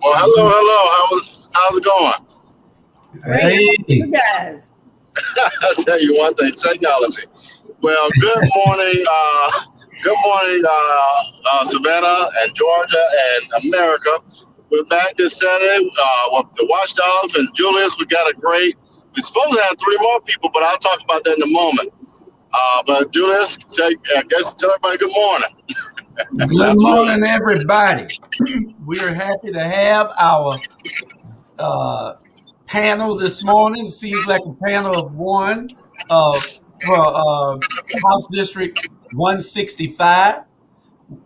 Well, hello. How's it going? Great. Hey, You guys. I'll tell you one thing: technology. Well, good morning, Savannah and Georgia and America. We're back this Saturday with the Watchdogs and Julius. We got a great. We're supposed to have three more people, but I'll talk about that in a moment. But Julius, I guess tell everybody good morning. good That's me. morning, everybody. We are happy to have our uh, panel this morning. Seems like a panel of one for House District 165.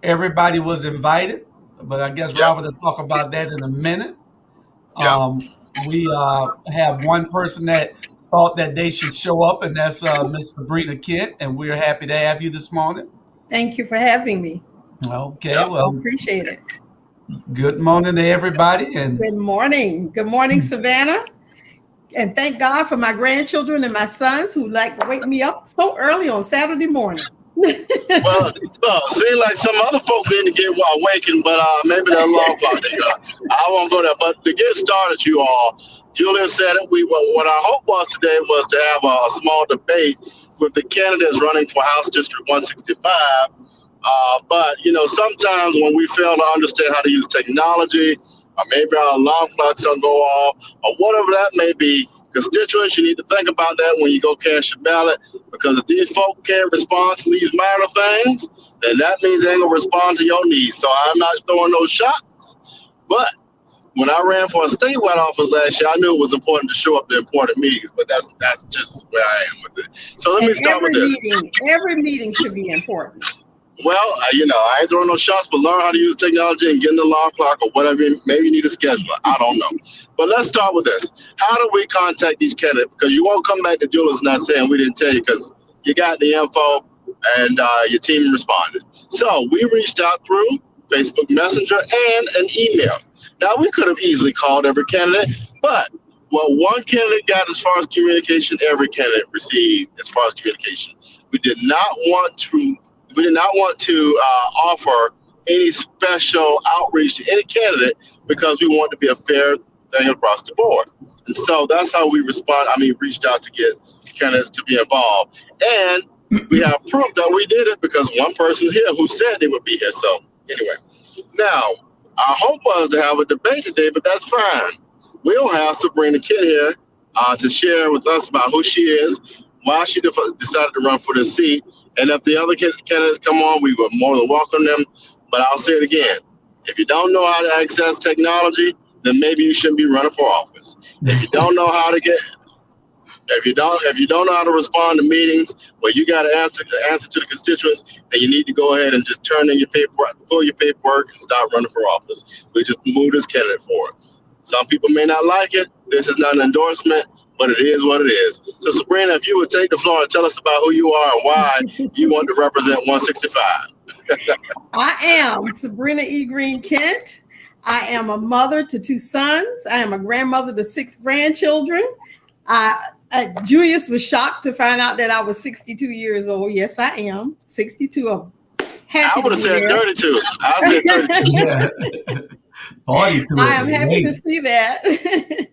Everybody was invited, but I guess Yep, Robert will talk about that in a minute. yep. We have one person that thought that they should show up, and that's Miss Sabrina Kent, and we're happy to have you this morning. Thank you for having me. Okay, Yep. I well, appreciate it. good morning to everybody, and Good morning. Good morning, Savannah. And thank God for my grandchildren and my sons who like to wake me up so early on Saturday morning. Well, seems like some other folks need to get awakened, but maybe they're long clock. I won't go there. But to get started, you all, Julian said it. What our hope was today was to have a small debate with the candidates running for House District 165. But sometimes when we fail to understand how to use technology, or maybe our alarm clocks don't go off, or whatever that may be, constituents, you need to think about that when you go cast your ballot, because if these folk can't respond to these minor things, then that means they ain't gonna respond to your needs. So I'm not throwing no shots, but when I ran for a statewide office last year, I knew it was important to show up to important meetings, but that's just where I am with it. So let me And start with this. every meeting should be important. Well, I ain't throwing no shots, but learn how to use technology and get an alarm clock or whatever. Maybe you need a scheduler. I don't know. But let's start with this. How do we contact these candidates? Because you won't come back to Julius not saying we didn't tell you, because you got the info and your team responded. So we reached out through Facebook Messenger and an email. Now, we could have easily called every candidate, but what one candidate got as far as communication, every candidate received as far as communication. We did not want to offer any special outreach to any candidate because we want to be a fair thing across the board. And so that's how we reached out to get candidates to be involved. And we have proof that we did it because one person here who said they would be here. So anyway, now our hope was to have a debate today, but that's fine. We'll have Sabrina Kent here to share with us about who she is, why she decided to run for this seat. And if the other candidates come on, we would more than welcome them. But I'll say it again. If you don't know how to access technology, then maybe you shouldn't be running for office. If you don't know how to if you don't know how to respond to meetings where you got to answer to the constituents, then you need to go ahead and just turn in your paperwork, pull your paperwork, and start running for office. We just move this candidate forward. Some people may not like it. This is not an endorsement, but it is what it is. So Sabrina, if you would take the floor and tell us about who you are and why you want to represent 165. I am Sabrina E. Green Kent. I am a mother to two sons. I am a grandmother to 6 grandchildren. Julius was shocked to find out that I was 62 years old. Yes, I am 62. I'm happy I would have to be said there. 32. I said 32. yeah, 42 I am is happy to amazing. see that.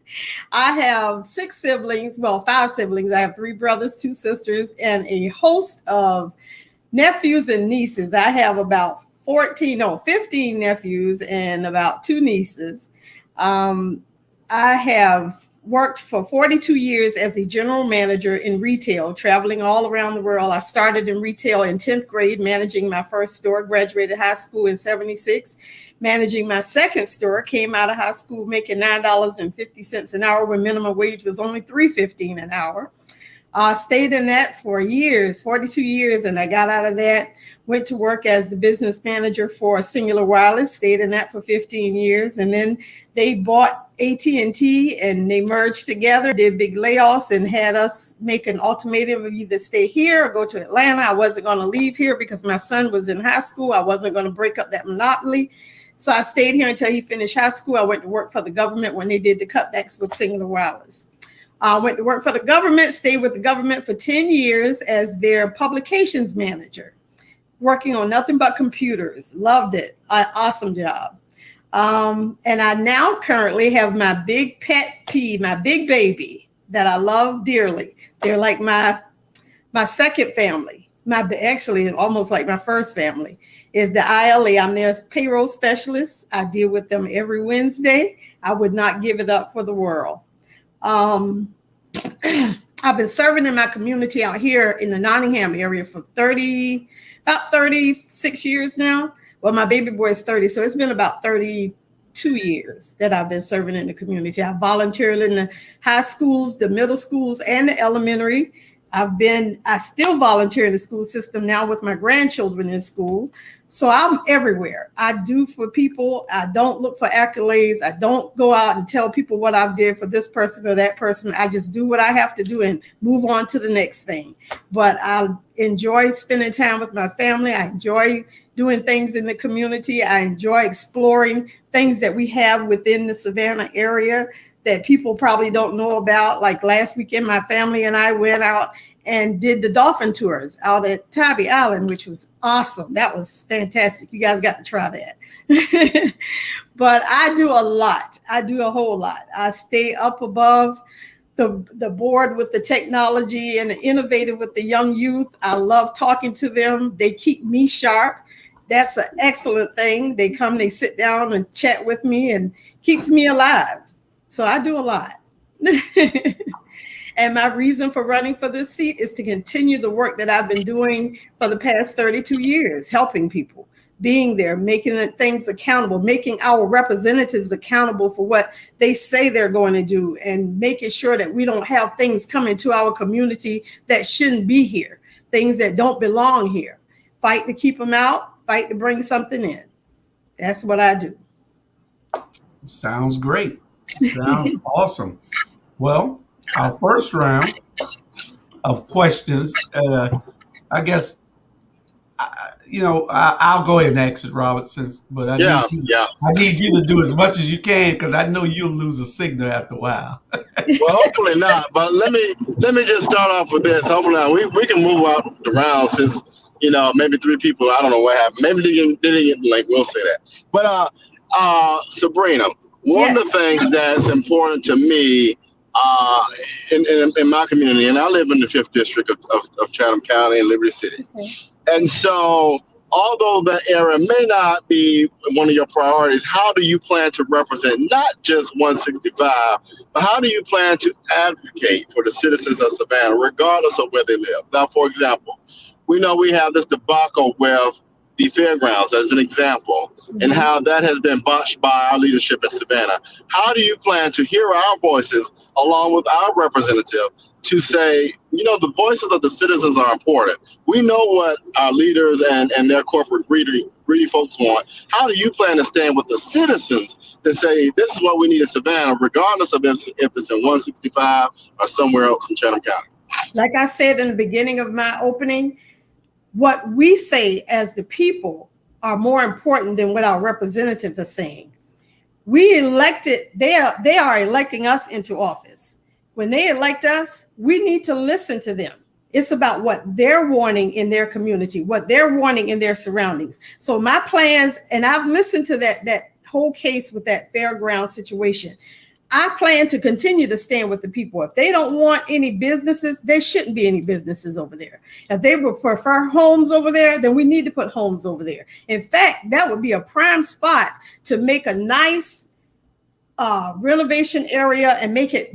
I have 6 siblings, well, 5 siblings. I have 3 brothers, 2 sisters, and a host of nephews and nieces. I have about 15 nephews and about 2 nieces. I have worked for 42 years as a general manager in retail, traveling all around the world. I started in retail in 10th grade, managing my first store, graduated high school in 76, managing my second store, came out of high school making $9.50 an hour when minimum wage was only $3.15 an hour. Stayed in that for years, 42 years, and I got out of that, went to work as the business manager for Singular Wireless, stayed in that for 15 years, and then they bought AT&T and they merged together, did big layoffs, and had us make an ultimatum of either stay here or go to Atlanta. I wasn't going to leave here because my son was in high school. I wasn't going to break up that monopoly. So I stayed here until he finished high school. I went to work for the government when they did the cutbacks with Singular Wireless. I went to work for the government, stayed with the government for 10 years as their publications manager, working on nothing but computers. Loved it. Awesome job. And I now currently have my big pet peeve, my big baby that I love dearly. They're like my second family. Actually almost like my first family is the ILE. I'm their payroll specialist. I deal with them every Wednesday. I would not give it up for the world. I've been serving in my community out here in the Nottingham area for about 36 years now. Well, my baby boy is 30, so it's been about 32 years that I've been serving in the community. I volunteered in the high schools, the middle schools, and the elementary. I still volunteer in the school system now with my grandchildren in school. So I'm everywhere. I do for people. I don't look for accolades. I don't go out and tell people what I did for this person or that person. I just do what I have to do and move on to the next thing. But I enjoy spending time with my family. I enjoy doing things in the community. I enjoy exploring things that we have within the Savannah area that people probably don't know about. Like last weekend, my family and I went out and did the dolphin tours out at Tybee Island, which was awesome. That was fantastic. You guys got to try that. But I do a lot. I do a whole lot. I stay up above the board with the technology and the innovative with the young youth. I love talking to them. They keep me sharp. That's an excellent thing. They come, they sit down and chat with me and keeps me alive. So I do a lot. And my reason for running for this seat is to continue the work that I've been doing for the past 32 years, helping people, being there, making things accountable, making our representatives accountable for what they say they're going to do, and making sure that we don't have things come into our community that shouldn't be here, things that don't belong here. Fight to keep them out, fight to bring something in. That's what I do. Sounds great. Sounds awesome. Well, our first round of questions, I guess, I'll go ahead and ask it, Robert, but I need you to do as much as you can because I know you'll lose a signal after a while. Well, hopefully not. But let me just start off with this. Hopefully we can move out the round since maybe three people. I don't know what happened. Maybe they didn't get like we'll say that. But Sabrina, one of the things that's important to me in my community, and I live in the 5th district of Chatham County and Liberty City. Okay. And so although that area may not be one of your priorities, how do you plan to represent not just 165, but how do you plan to advocate for the citizens of Savannah, regardless of where they live? Now, for example, we know we have this debacle with the fairgrounds as an example, and how that has been botched by our leadership in Savannah. How do you plan to hear our voices along with our representative to say, the voices of the citizens are important. We know what our leaders and their corporate greedy folks want. How do you plan to stand with the citizens to say, this is what we need in Savannah, regardless of if it's in 165 or somewhere else in Chatham County? Like I said in the beginning of my opening, what we say as the people are more important than what our representatives are saying. They are electing us into office. When they elect us, we need to listen to them. It's about what they're wanting in their community, what they're wanting in their surroundings. So my plans, and I've listened to that whole case with that fairground situation. I plan to continue to stand with the people. If they don't want any businesses, there shouldn't be any businesses over there. If they would prefer homes over there, then we need to put homes over there. In fact, that would be a prime spot to make a nice renovation area and make it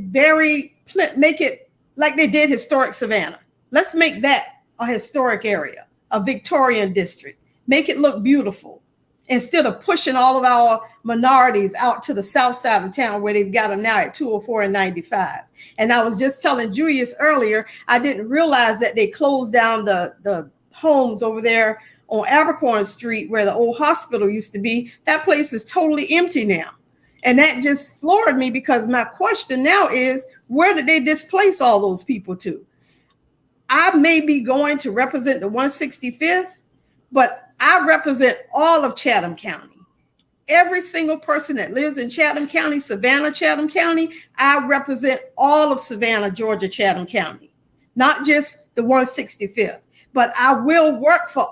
like they did historic Savannah. Let's make that a historic area, a Victorian district. Make it look beautiful instead of pushing all of our minorities out to the south side of town where they've got them now at 204 and 95. And I was just telling Julius earlier, I didn't realize that they closed down the homes over there on Abercorn Street where the old hospital used to be. That place is totally empty now. And that just floored me because my question now is, where did they displace all those people to? I may be going to represent the 165th, but I represent all of Chatham County. Every single person that lives in Chatham County, Savannah, Chatham County, I represent all of Savannah, Georgia, Chatham County, not just the 165th. But I will work for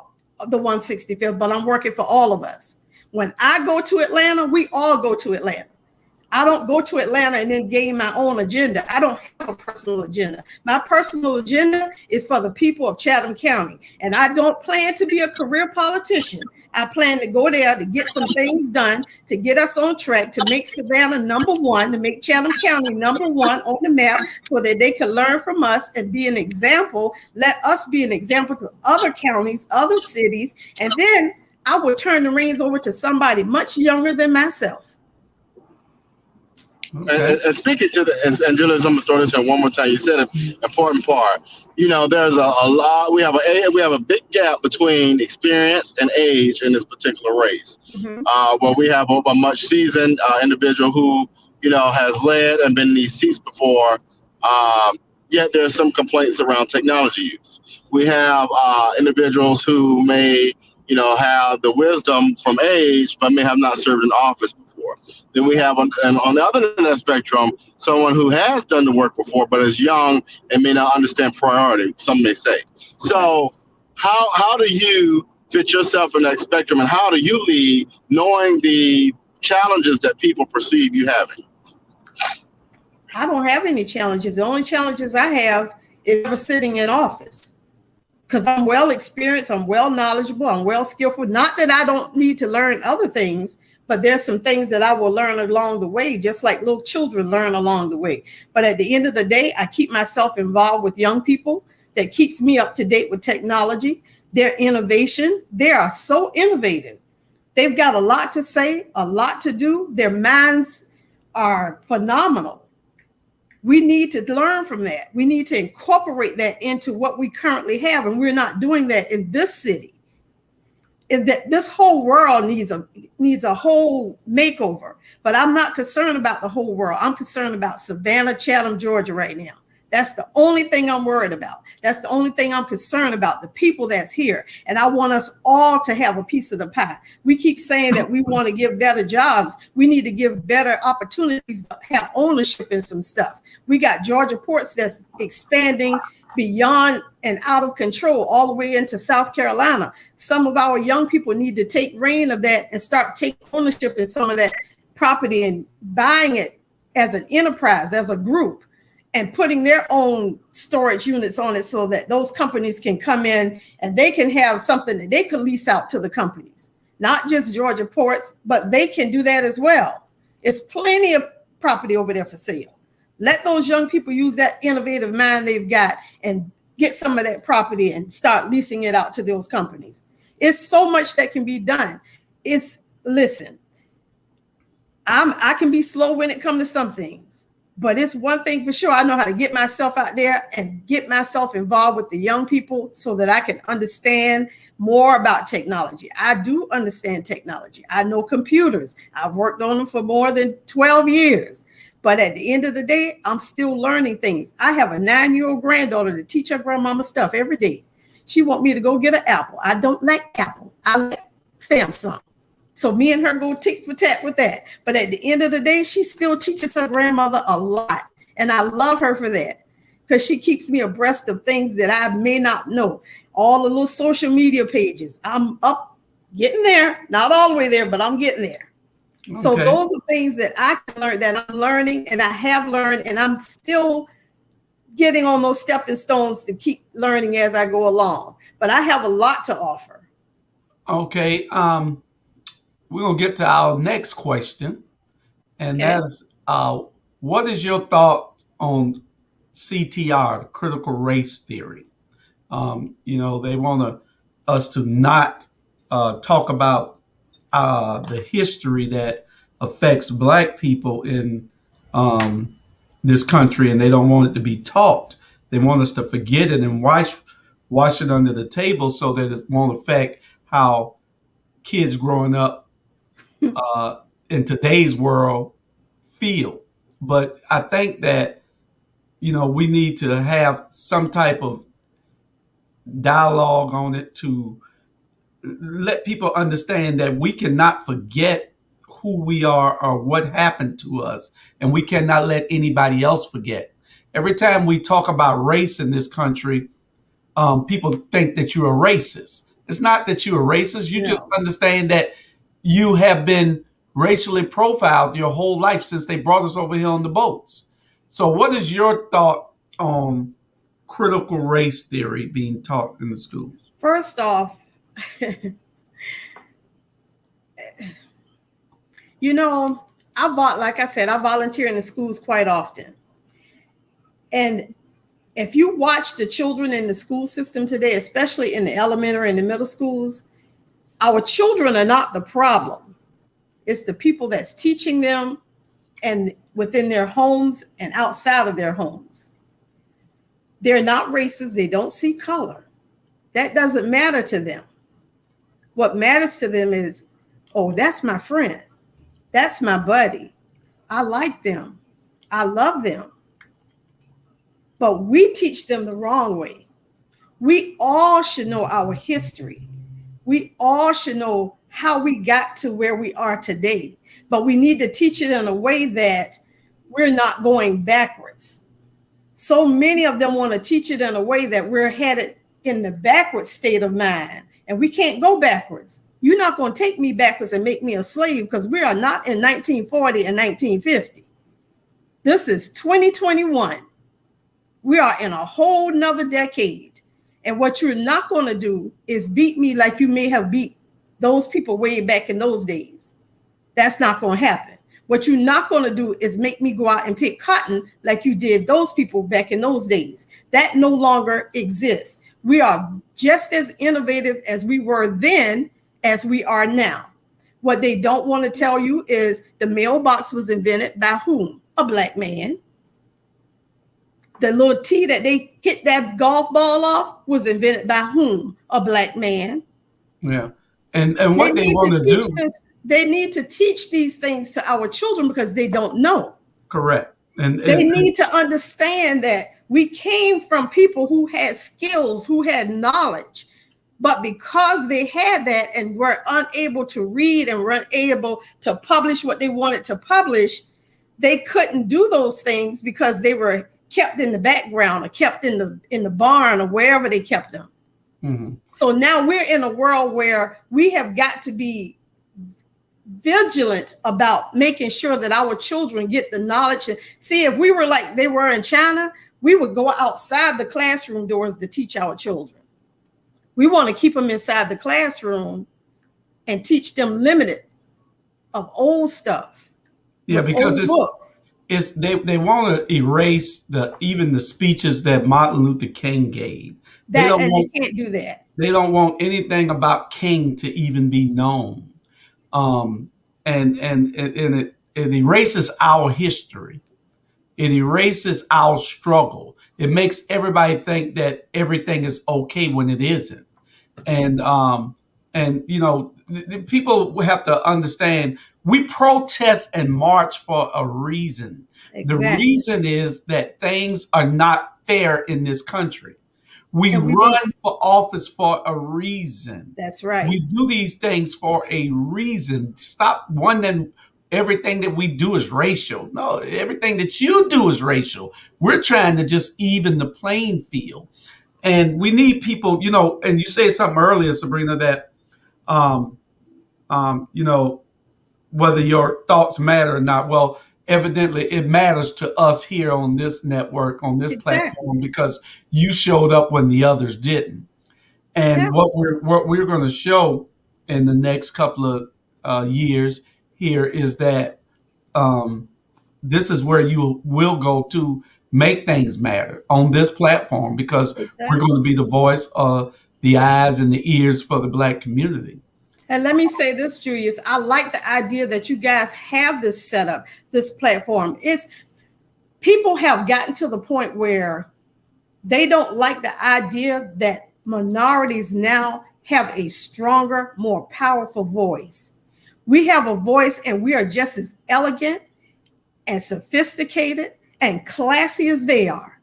the 165th, but I'm working for all of us. When I go to Atlanta, we all go to Atlanta. I don't go to Atlanta and then gain my own agenda. I don't have a personal agenda. My personal agenda is for the people of Chatham County. And I don't plan to be a career politician. I plan to go there to get some things done, to get us on track, to make Savannah number one, to make Chatham County number one on the map so that they can learn from us and be an example. Let us be an example to other counties, other cities. And then I will turn the reins over to somebody much younger than myself. Okay. And speaking to and Julius, I'm gonna throw this in one more time. You said an important part. There's a lot. We have a big gap between experience and age in this particular race. Where we have a much seasoned individual who has led and been in these seats before. Yet there's some complaints around technology use. We have individuals who may have the wisdom from age, but may have not served in office before. Then we have on the other end of the spectrum, someone who has done the work before, but is young and may not understand priority, some may say. So how do you fit yourself in that spectrum, and how do you lead knowing the challenges that people perceive you having? I don't have any challenges. The only challenges I have is never sitting in office. Because I'm well experienced, I'm well knowledgeable, I'm well skillful. Not that I don't need to learn other things, but there's some things that I will learn along the way, just like little children learn along the way. But at the end of the day, I keep myself involved with young people. That keeps me up to date with technology, their innovation. They are so innovative. They've got a lot to say, a lot to do. Their minds are phenomenal. We need to learn from that. We need to incorporate that into what we currently have, and we're not doing that in this city. This whole world needs a whole makeover, but I'm not concerned about the whole world. I'm concerned about Savannah, Chatham, Georgia right now. That's the only thing I'm worried about. That's the only thing I'm concerned about, the people that's here. And I want us all to have a piece of the pie. We keep saying that we want to give better jobs. We need to give better opportunities to have ownership in some stuff. We got Georgia ports that's expanding beyond and out of control all the way into South Carolina. Some of our young people need to take reign of that and start taking ownership in some of that property and buying it as an enterprise, as a group, and putting their own storage units on it so that those companies can come in and they can have something that they can lease out to the companies, not just Georgia ports, but they can do that as well. It's plenty of property over there for sale. Let those young people use that innovative mind they've got and get some of that property and start leasing it out to those companies. It's so much that can be done. Listen, I can be slow when it comes to some things, but it's one thing for sure. I know how to get myself out there and get myself involved with the young people so that I can understand more about technology. I do understand technology. I know computers. I've worked on them for more than 12 years. But at the end of the day, I'm still learning things. I have a 9-year-old granddaughter to teach her grandmama stuff every day. She want me to go get an Apple. I don't like Apple. I like Samsung. So me and her go tick for tat with that. But at the end of the day, she still teaches her grandmother a lot. And I love her for that because she keeps me abreast of things that I may not know. All the little social media pages. I'm up, getting there. Not all the way there, but I'm getting there. Okay. So those are things that I can learn, that I'm learning, and I have learned, and I'm still getting on those stepping stones to keep learning as I go along. But I have a lot to offer. Okay. We're going to get to our next question. And that's, what is your thought on CTR, the critical race theory? They want us to not talk about the history that affects Black people in this country, and they don't want it to be taught. They want us to forget it and wash it under the table so that it won't affect how kids growing up in today's world feel. But I think that, we need to have some type of dialogue on it to let people understand that we cannot forget who we are or what happened to us, and we cannot let anybody else forget. Every time we talk about race in this country, people think that you're a racist. It's not that you're a racist. You just understand that you have been racially profiled your whole life since they brought us over here on the boats. So what is your thought on critical race theory being taught in the schools? First off, you know, like I said, I volunteer in the schools quite often. And if you watch the children in the school system today, especially in the elementary and the middle schools, our children are not the problem. It's the people that's teaching them and within their homes and outside of their homes. They're not racist. They don't see color. That doesn't matter to them. What matters to them is, oh, that's my friend. That's my buddy. I like them. I love them. But we teach them the wrong way. We all should know our history. We all should know how we got to where we are today. But we need to teach it in a way that we're not going backwards. So many of them want to teach it in a way that we're headed in the backward state of mind. And we can't go backwards. You're not going to take me backwards and make me a slave, because we are not in 1940 and 1950. This is 2021. We are in a whole nother decade. And what you're not going to do is beat me like you may have beat those people way back in those days. That's not going to happen. What you're not going to do is make me go out and pick cotton like you did those people back in those days. That no longer exists. We are just as innovative as we were then as we are now. What they don't want to tell you is the mailbox was invented by whom? A black man. The little T that they hit that golf ball off was invented by whom? A black man. Yeah. And what they want to do. They need to teach these things to our children because they don't know. Correct. And they need to understand that we came from people who had skills, who had knowledge. But because they had that and were unable to read and were unable to publish what they wanted to publish, they couldn't do those things because they were kept in the background or kept in the barn or wherever they kept them. Mm-hmm. So now we're in a world where we have got to be vigilant about making sure that our children get the knowledge. See, if we were like they were in China, we would go outside the classroom doors to teach our children. We want to keep them inside the classroom and teach them limited of old stuff. Yeah, because they want to erase even the speeches that Martin Luther King gave. They can't do that. They don't want anything about King to even be known. And it erases our history. It erases our struggle. It makes everybody think that everything is okay when it isn't. And you know, the people have to understand we protest and march for a reason. Exactly. The reason is that things are not fair in this country. We run for office for a reason. That's right. We do these things for a reason. Stop wondering everything that we do is racial. No, everything that you do is racial. We're trying to just even the playing field. And we need people, you know, and you said something earlier, Sabrina, that, you know, whether your thoughts matter or not. Well, evidently it matters to us here on this network, on this platform, because you showed up when the others didn't. And what we're going to show in the next couple of years here is that this is where you will go to make things matter on this platform, because we're going to be the voice of the eyes and the ears for the Black community. And let me say this, Julius, I like the idea that you guys have this set up, this platform. People have gotten to the point where they don't like the idea that minorities now have a stronger, more powerful voice. We have a voice and we are just as elegant and sophisticated and classy as they are.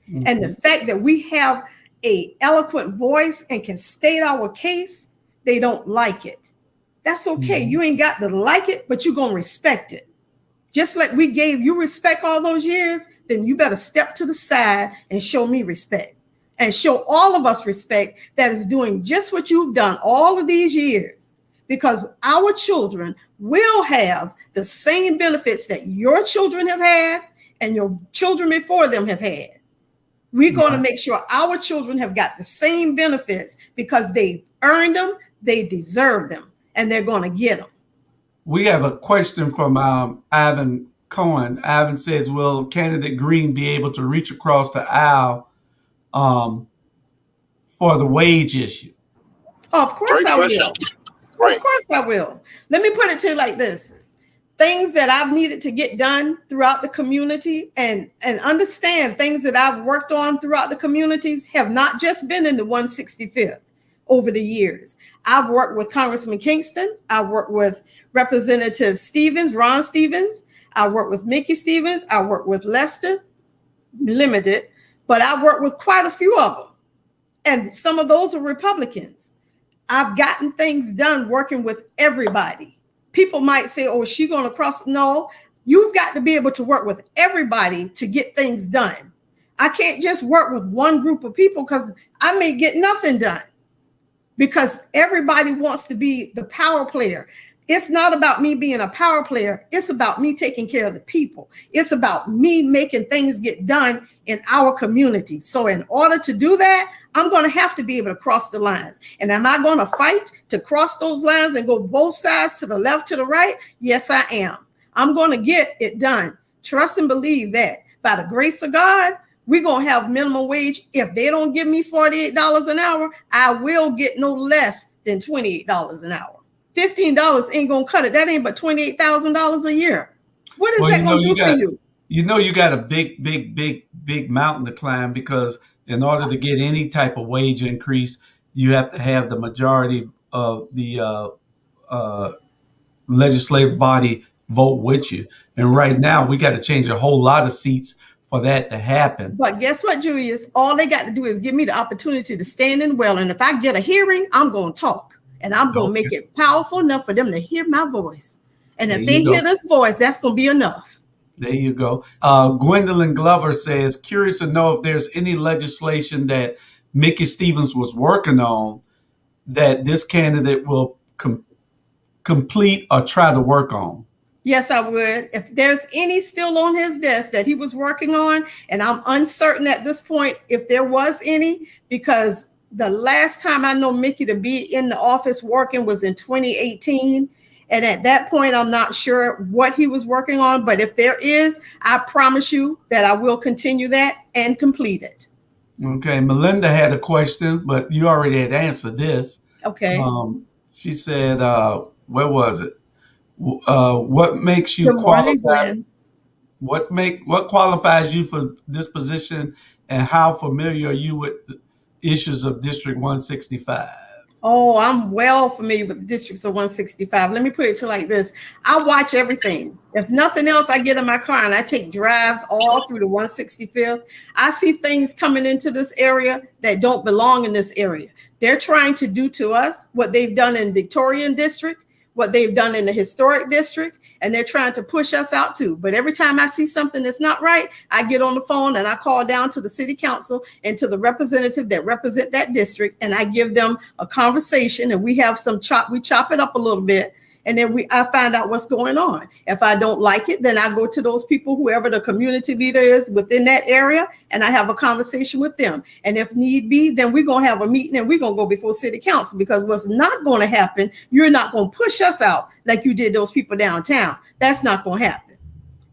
Mm-hmm. And the fact that we have an eloquent voice and can state our case, they don't like it. That's okay. Mm-hmm. You ain't got to like it, but you're going to respect it. Just like we gave you respect all those years, then you better step to the side and show me respect and show all of us respect that is doing just what you've done all of these years. because our children will have the same benefits that your children have had and your children before them have had. We're going to make sure our children have got the same benefits because they earned them, they deserve them, and they're going to get them. We have a question from Ivan Cohen. Ivan says, will candidate Green be able to reach across the aisle for the wage issue? Oh, of course Great I question. will. Right. Of course I will. Let me put it to you like this. Things that I've needed to get done throughout the community and understand things that I've worked on throughout the communities have not just been in the 165th over the years. I've worked with Congressman Kingston. I've worked with Representative Stevens, Ron Stevens. I worked with Mickey Stevens. I worked with Lester, limited, but I've worked with quite a few of them. And some of those are Republicans. I've gotten things done working with everybody. People might say, oh, is she going to cross? No, you've got to be able to work with everybody to get things done. I can't just work with one group of people because I may get nothing done because everybody wants to be the power player. It's not about me being a power player. It's about me taking care of the people. It's about me making things get done in our community. So in order to do that, I'm going to have to be able to cross the lines. And am I going to fight to cross those lines and go both sides to the left, to the right? Yes, I am. I'm going to get it done. Trust and believe that by the grace of God, we're going to have minimum wage. If they don't give me $48 an hour, I will get no less than $28 an hour. $15 ain't going to cut it. That ain't but $28,000 a year. What is that going to do for you? You know, you got a big mountain to climb because in order to get any type of wage increase, you have to have the majority of the legislative body vote with you. And right now, we got to change a whole lot of seats for that to happen. But guess what, Julius? All they got to do is give me the opportunity to stand in well. And if I get a hearing, I'm going to talk. And I'm going to make it powerful enough for them to hear my voice. And if they hear this voice, that's going to be enough. There you go. Gwendolyn Glover says, curious to know if there's any legislation that Mickey Stevens was working on that this candidate will complete or try to work on. Yes, I would. If there's any still on his desk that he was working on, and I'm uncertain at this point if there was any, because the last time I know Mickey to be in the office working was in 2018. And at that point, I'm not sure what he was working on. But if there is, I promise you that I will continue that and complete it. Okay. Melinda had a question, but you already had answered this. Okay. She said, where was it? What makes you qualified? What qualifies you for this position, and how familiar are you with the issues of District 165? Oh, I'm well familiar with the districts of 165. Let me put it to like this. I watch everything. If nothing else, I get in my car and I take drives all through the 165th. I see things coming into this area that don't belong in this area. They're trying to do to us what they've done in Victorian District, what they've done in the Historic District, and they're trying to push us out too. But every time I see something that's not right, I get on the phone and I call down to the city council and to the representative that represent that district, and I give them a conversation, and we have we chop it up a little bit, and then I find out what's going on. If I don't like it, then I go to those people, whoever the community leader is within that area, and I have a conversation with them. And if need be, then we're going to have a meeting and we're going to go before city council, because what's not going to happen, you're not going to push us out like you did those people downtown. That's not going to happen.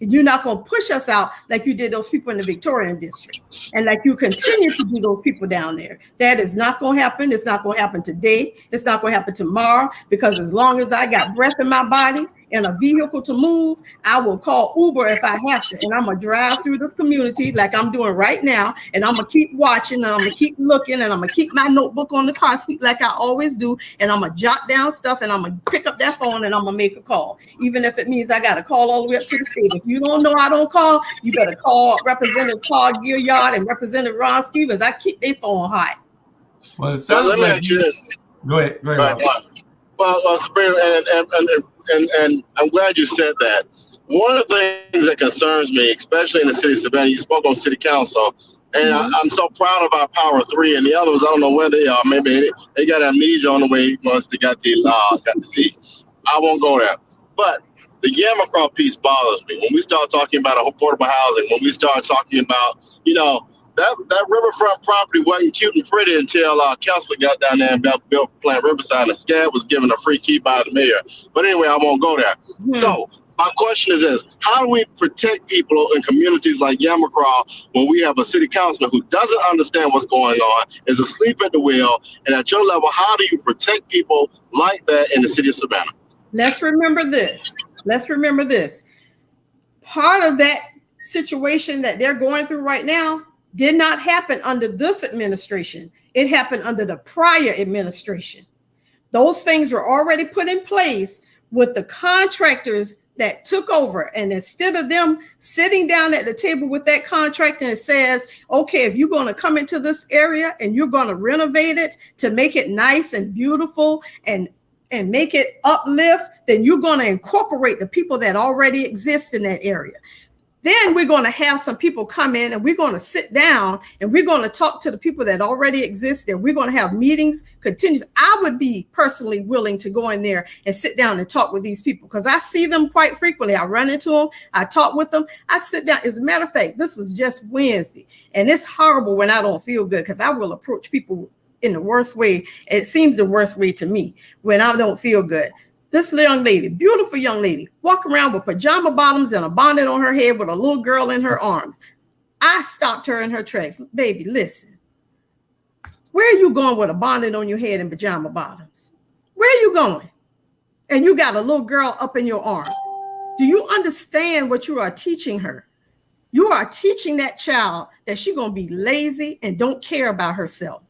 You're not going to push us out like you did those people in the Victorian District, and like you continue to do those people down there. That is not going to happen. It's not going to happen today. It's not going to happen tomorrow, because as long as I got breath in my body and a vehicle to move, I will call Uber if I have to. And I'm going to drive through this community like I'm doing right now. And I'm going to keep watching, and I'm going to keep looking, and I'm going to keep my notebook on the car seat like I always do. And I'm going to jot down stuff, and I'm going to pick up that phone, and I'm going to make a call. Even if it means I got to call all the way up to the state. If you don't know I don't call, you better call Representative Paul Gilliard and Representative Ron Stevens. I keep their phone hot. Well, it sounds like you. Go ahead. Well, Sabrina, and I'm glad you said that. One of the things that concerns me, especially in the city of Savannah, you spoke on city council, And Mhm. I'm so proud of our Power Three, and the others, I don't know where they are. Maybe they got amnesia on the way once they got the seat. I won't go there. But the Yamacraw piece bothers me. When we start talking about affordable housing, when we start talking about, that riverfront property wasn't cute and pretty until Kessler got down there and built Plant Riverside, and SCAD was given a free key by the mayor. But anyway, I won't go there. Mhm. So my question is this: how do we protect people in communities like Yamacraw when we have a city councilman who doesn't understand what's going on, is asleep at the wheel, and at your level, how do you protect people like that in the city of Savannah? Let's remember this. Let's remember this. Part of that situation that they're going through right now did not happen under this administration. It happened under the prior administration. Those things were already put in place with the contractors that took over. And instead of them sitting down at the table with that contractor and says, okay, if you're going to come into this area and you're going to renovate it to make it nice and beautiful and make it uplift, then you're going to incorporate the people that already exist in that area. Then we're going to have some people come in and we're going to sit down and we're going to talk to the people that already exist there. We're going to have meetings continuous. I would be personally willing to go in there and sit down and talk with these people because I see them quite frequently. I run into them. I talk with them. I sit down. As a matter of fact, this was just Wednesday, and it's horrible when I don't feel good because I will approach people in the worst way. It seems the worst way to me when I don't feel good. This young lady, beautiful young lady, walk around with pajama bottoms and a bonnet on her head with a little girl in her arms. I stopped her in her tracks. Baby, listen. Where are you going with a bonnet on your head and pajama bottoms? Where are you going? And you got a little girl up in your arms. Do you understand what you are teaching her? You are teaching that child that she's going to be lazy and don't care about herself.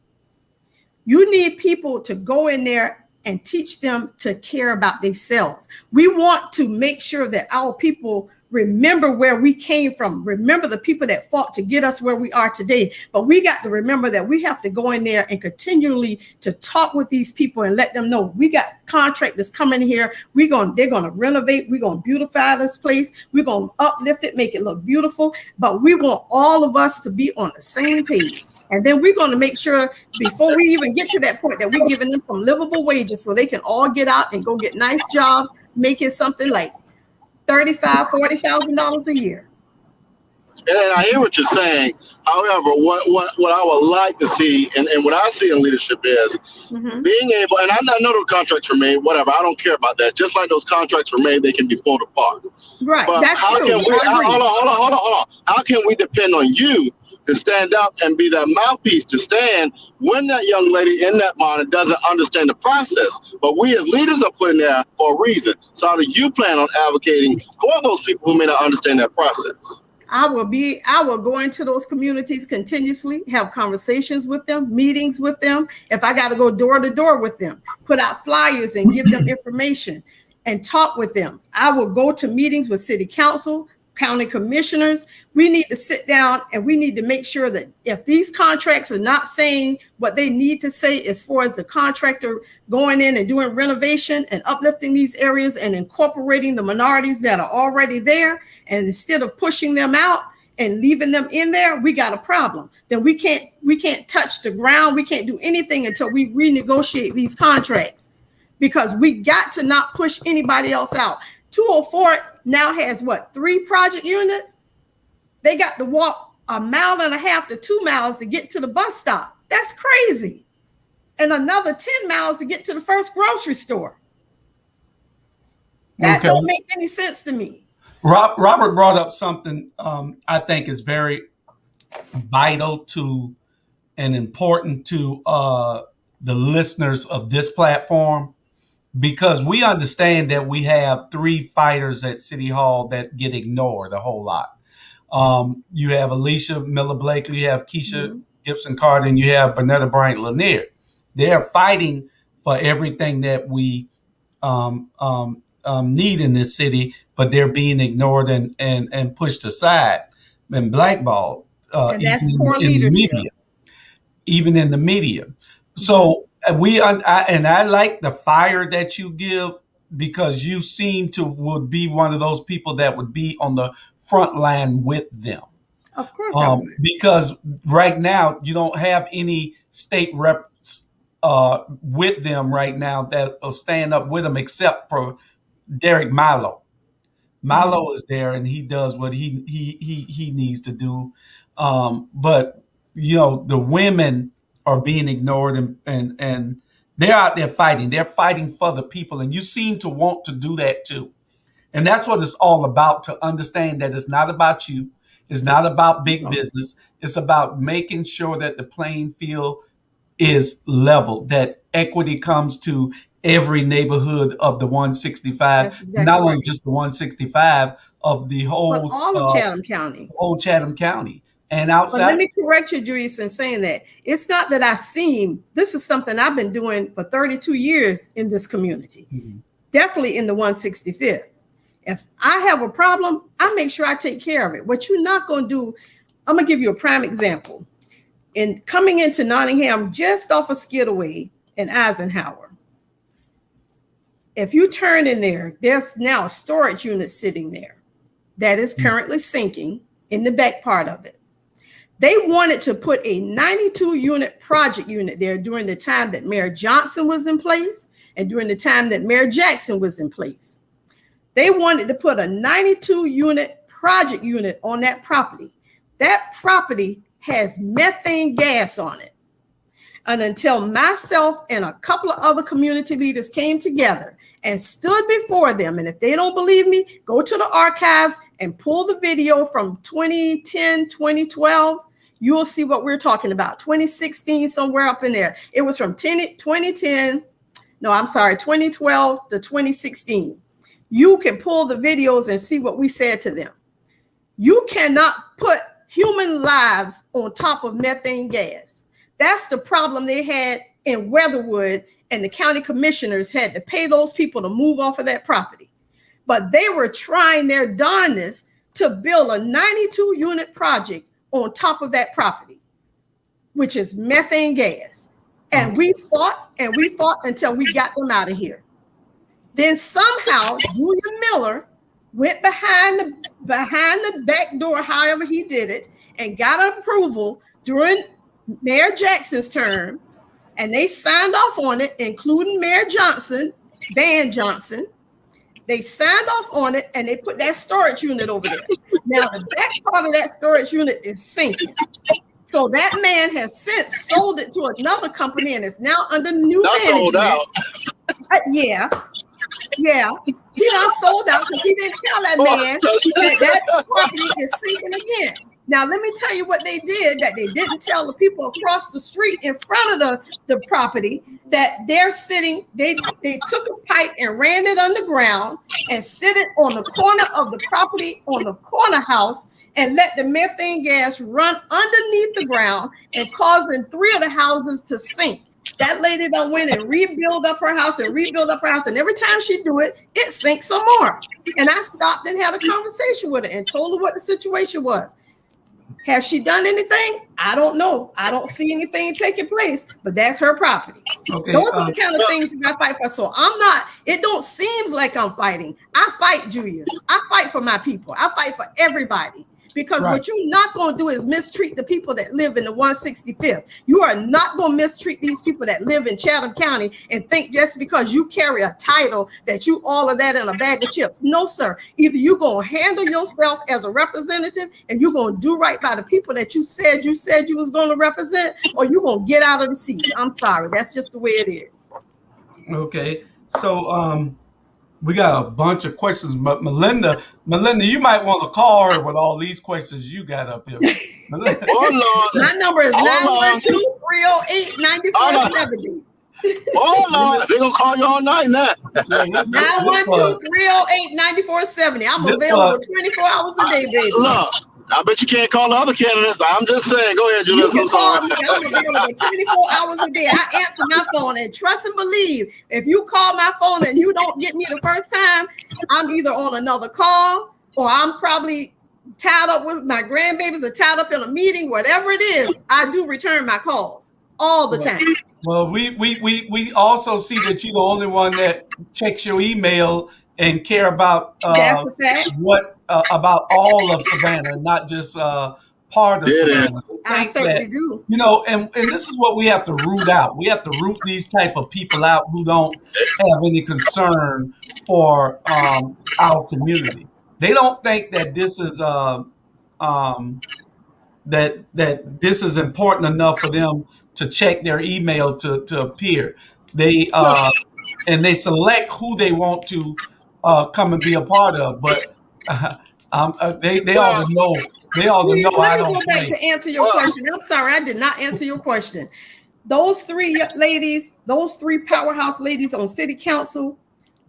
You need people to go in there and teach them to care about themselves. We want to make sure that our people remember where we came from, remember the people that fought to get us where we are today. But we got to remember that we have to go in there and continually to talk with these people and let them know we got contractors coming here. They're going to renovate. We're going to beautify this place. We're going to uplift it, make it look beautiful. But we want all of us to be on the same page. And then we're going to make sure before we even get to that point that we're giving them some livable wages so they can all get out and go get nice jobs, making something like $35,000, $40,000 a year. And I hear what you're saying. However, what I would like to see, and what I see in leadership is being able, and I know those contracts were made, whatever, I don't care about that. Just like those contracts were made, they can be pulled apart. Right, but that's how true. Can we, hold on. How can we depend on you to stand up and be that mouthpiece to stand when that young lady in that monitor doesn't understand the process? But we as leaders are put in there for a reason. So how do you plan on advocating for those people who may not understand that process? I will go into those communities continuously, have conversations with them, meetings with them. If I got to go door to door with them, put out flyers and give them information and talk with them. I will go to meetings with city council, county commissioners. We need to sit down and we need to make sure that if these contracts are not saying what they need to say as far as the contractor going in and doing renovation and uplifting these areas and incorporating the minorities that are already there, and instead of pushing them out and leaving them in there, we got a problem. Then we can't touch the ground. We can't do anything until we renegotiate these contracts, because we got to not push anybody else out. 204 now has 3 project units. They got to walk 1.5 miles to 2 miles to get to the bus stop. That's crazy. And another 10 miles to get to the first grocery store. That don't make any sense to me. Robert brought up something I think is very vital to and important to the listeners of this platform, because we understand that we have 3 fighters at City Hall that get ignored a whole lot. You have Alicia Miller Blakely, you have Keisha Gibson Carter, and you have Bernetta Bryant Lanier. They're fighting for everything that we need in this city, but they're being ignored and pushed aside and blackballed. And that's poor leadership. Even in the media. So I like the fire that you give, because you seem to would be one of those people that would be on the front line with them. Of course I would. Because right now you don't have any state reps with them right now that will stand up with them except for Derek Milo. Milo is there and he does what he needs to do. But the women are being ignored and they're out there fighting. They're fighting for the people, and you seem to want to do that too. And that's what it's all about, to understand that it's not about you. It's not about big business. It's about making sure that the playing field is level, that equity comes to every neighborhood of the 165, That's exactly not only right. just the 165 of the But whole all of Chatham County. Chatham County and But let outside. me correct you, Julius, in saying that it's not that this is something I've been doing for 32 years in this community, definitely in the 165th. If I have a problem, I make sure I take care of it. What you're not going to do, I'm going to give you a prime example. In coming into Nottingham, just off of Skidaway and Eisenhower, if you turn in there, there's now a storage unit sitting there that is currently sinking in the back part of it. They wanted to put a 92 unit project unit there during the time that Mayor Johnson was in place and during the time that Mayor Jackson was in place. They wanted to put a 92 unit project unit on that property. That property has methane gas on it. And until myself and a couple of other community leaders came together and stood before them, and if they don't believe me, go to the archives and pull the video from 2010, 2012. You will see what we're talking about. 2016, somewhere up in there. It was from 2012 to 2016. You can pull the videos and see what we said to them. You cannot put human lives on top of methane gas. That's the problem they had in Weatherwood, and the county commissioners had to pay those people to move off of that property. But they were trying their darndest to build a 92 unit project on top of that property, which is methane gas. And we fought until we got them out of here. Then somehow Julian Miller went behind the back door, however he did it, and got approval during Mayor Jackson's term, and they signed off on it, including Mayor Johnson, Van Johnson. They signed off on it, and they put that storage unit over there. Now, the back part of that storage unit is sinking. So that man has since sold it to another company and is now under new management. Sold out. Yeah. He done sold out because he didn't tell that man that property is sinking again. Now, let me tell you what they did that they didn't tell the people across the street in front of the property, that they're sitting, they took a pipe and ran it underground and sit it on the corner of the property on the corner house and let the methane gas run underneath the ground and causing 3 of the houses to sink. That lady done went and rebuild up her house, and every time she do it, it sinks some more. And I stopped and had a conversation with her and told her what the situation was. Has she done anything? I don't know. I don't see anything taking place, but that's her property. Okay, those are the kind of things that I fight for. So it don't seem like I'm fighting. I fight, Julius. I fight for my people. I fight for everybody. Because what you're not going to do is mistreat the people that live in the 165th. You are not going to mistreat these people that live in Chatham County and think just because you carry a title that you all of that in a bag of chips. No, sir. Either you're going to handle yourself as a representative and you're going to do right by the people that you said you was going to represent, or you're going to get out of the seat. I'm sorry. That's just the way it is. Okay. So, we got a bunch of questions, but Melinda, you might want to call her with all these questions you got up here. My number is 912-308-9470. Hold on, they're gonna call you all night now. 912-308-9470. I'm available 24 hours a day, baby. Look, I bet you can't call the other candidates. I'm just saying. Go ahead, Julius. You can call me. I'm available 24 hours a day. I answer my phone, and trust and believe, if you call my phone and you don't get me the first time, I'm either on another call or I'm probably tied up with my grandbabies or tied up in a meeting. Whatever it is, I do return my calls all the time. Well, we also see that you're the only one that checks your email and care about That's a fact. about all of Savannah, not just part of Did it? Savannah. They I think certainly that, do. and this is what we have to root out. We have to root these type of people out who don't have any concern for our community. They don't think that this is that this is important enough for them to check their email to appear. They No. and they select who they want to come and be a part of. But they ought Well, to know. They ought to know Please, let I me don't go back play. to answer your well, question. I'm sorry, I did not answer your question. Those three ladies, those three powerhouse ladies on city council,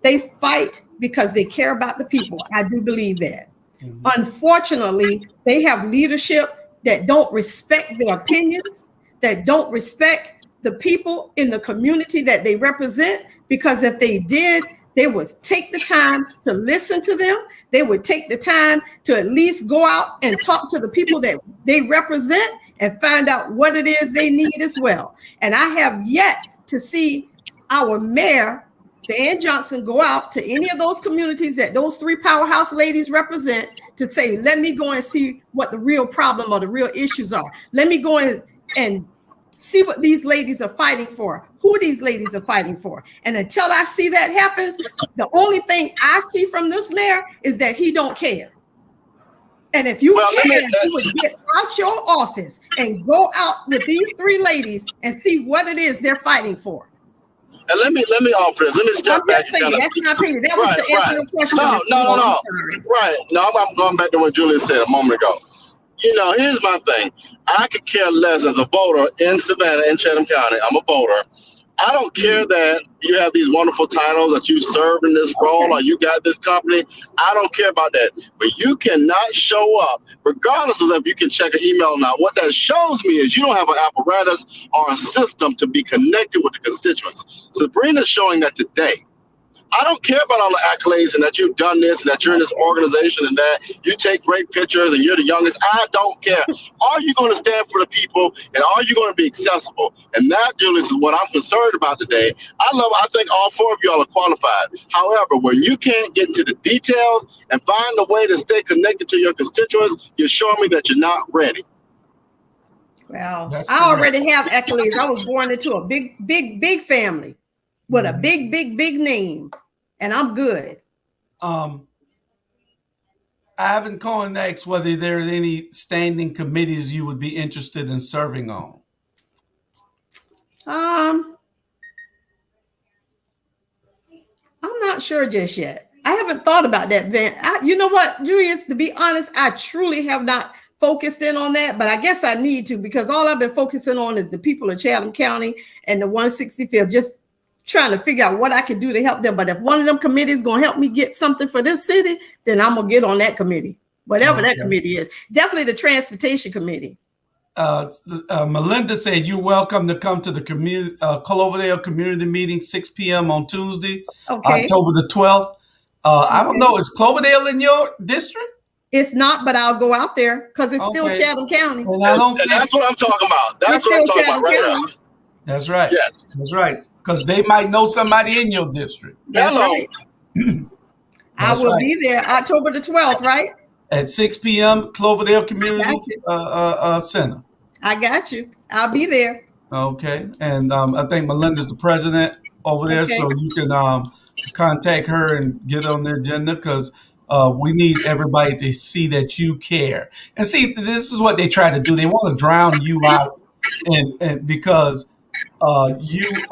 they fight because they care about the people. I do believe that. Mhm. Unfortunately, they have leadership that don't respect their opinions, that don't respect the people in the community that they represent. Because if they did, they would take the time to listen to them. They would take the time to at least go out and talk to the people that they represent and find out what it is they need as well. And I have yet to see our mayor, Van Johnson, go out to any of those communities that those three powerhouse ladies represent to say, let me go and see what the real problem or the real issues are. Let me go and see what these ladies are fighting for, who these ladies are fighting for. And until I see that happens, the only thing I see from this mayor is that he don't care. And if you well, cared, you would get out your office and go out with these three ladies and see what it is they're fighting for. and let me offer this. Let me step I'm back just and saying, kind of that's my opinion. That was right, to answer right. your question, No, Mr. no, Moore. I'm no. sorry. Right. No, I'm going back to what Julia said a moment ago. Here's my thing. I could care less as a voter in Savannah, in Chatham County. I'm a voter. I don't care that you have these wonderful titles, that you serve in this role, Okay. or you got this company. I don't care about that. But you cannot show up, regardless of if you can check an email or not. What that shows me is you don't have an apparatus or a system to be connected with the constituents. Sabrina's showing that today. I don't care about all the accolades and that you've done this and that you're in this organization and that you take great pictures and you're the youngest. I don't care. Are you going to stand for the people and are you going to be accessible? And that, Julius, is what I'm concerned about today. I think all four of y'all are qualified. However, when you can't get into the details and find a way to stay connected to your constituents, you're showing me that you're not ready. Well, That's I correct. already have accolades. I was born into a big family with a big name, and I'm good. Ivan Cohen asks whether there are any standing committees you would be interested in serving on. I'm not sure just yet. I haven't thought about that, Van. You know what, Julius, to be honest, I truly have not focused in on that, but I guess I need to because all I've been focusing on is the people of Chatham County and the 165th, just trying to figure out what I can do to help them. But if one of them committees going to help me get something for this city, then I'm going to get on that committee, whatever that committee is. Definitely the transportation committee. Melinda said you're welcome to come to the Cloverdale Community meeting, 6 p.m. on Tuesday, Okay. October the 12th. I don't know. Is Cloverdale in your district? It's not, but I'll go out there because it's still Okay. Chatham County. And I don't And think that's what I'm talking about. That's It's what I'm still talking about Chatham right County. now. that's right. Yes. That's right. Because they might know somebody in your district. That's Hello. right. I That's will right. be there October the 12th, right? At 6 p.m., Cloverdale Community Gotcha. Center. I got you. I'll be there. Okay. And I think Melinda's the president over there, Okay. so you can contact her and get on the agenda because we need everybody to see that you care. And see, this is what they try to do. They want to drown you out, and because you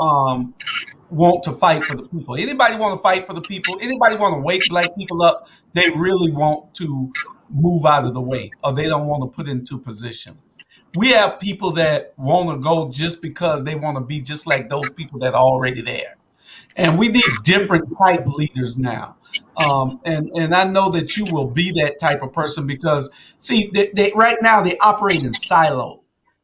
want to fight for the people. Anybody want to fight for the people? Anybody want to wake black people up? They really want to move out of the way, or they don't want to put into position. We have people that want to go just because they want to be just like those people that are already there. And we need different type leaders now. And I know that you will be that type of person because, see, they right now they operate in silos.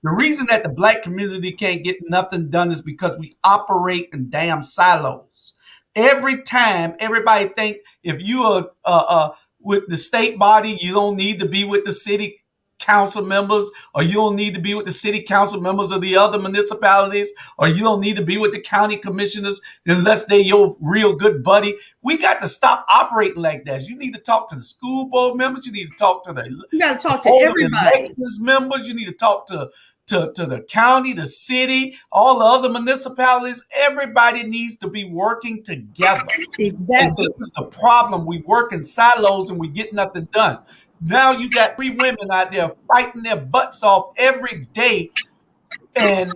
The reason that the black community can't get nothing done is because we operate in damn silos. Every time, everybody think if you are with the state body, you don't need to be with the city council members, or you don't need to be with the city council members of the other municipalities, or you don't need to be with the county commissioners unless they're your real good buddy. We got to stop operating like that. You need to talk to the school board members. You need to talk to You got to talk to board of everybody. elections members. You need to talk to the county, the city, all the other municipalities. Everybody needs to be working together. Exactly. And this is the problem. We work in silos and we get nothing done. Now you got 3 women out there fighting their butts off every day, and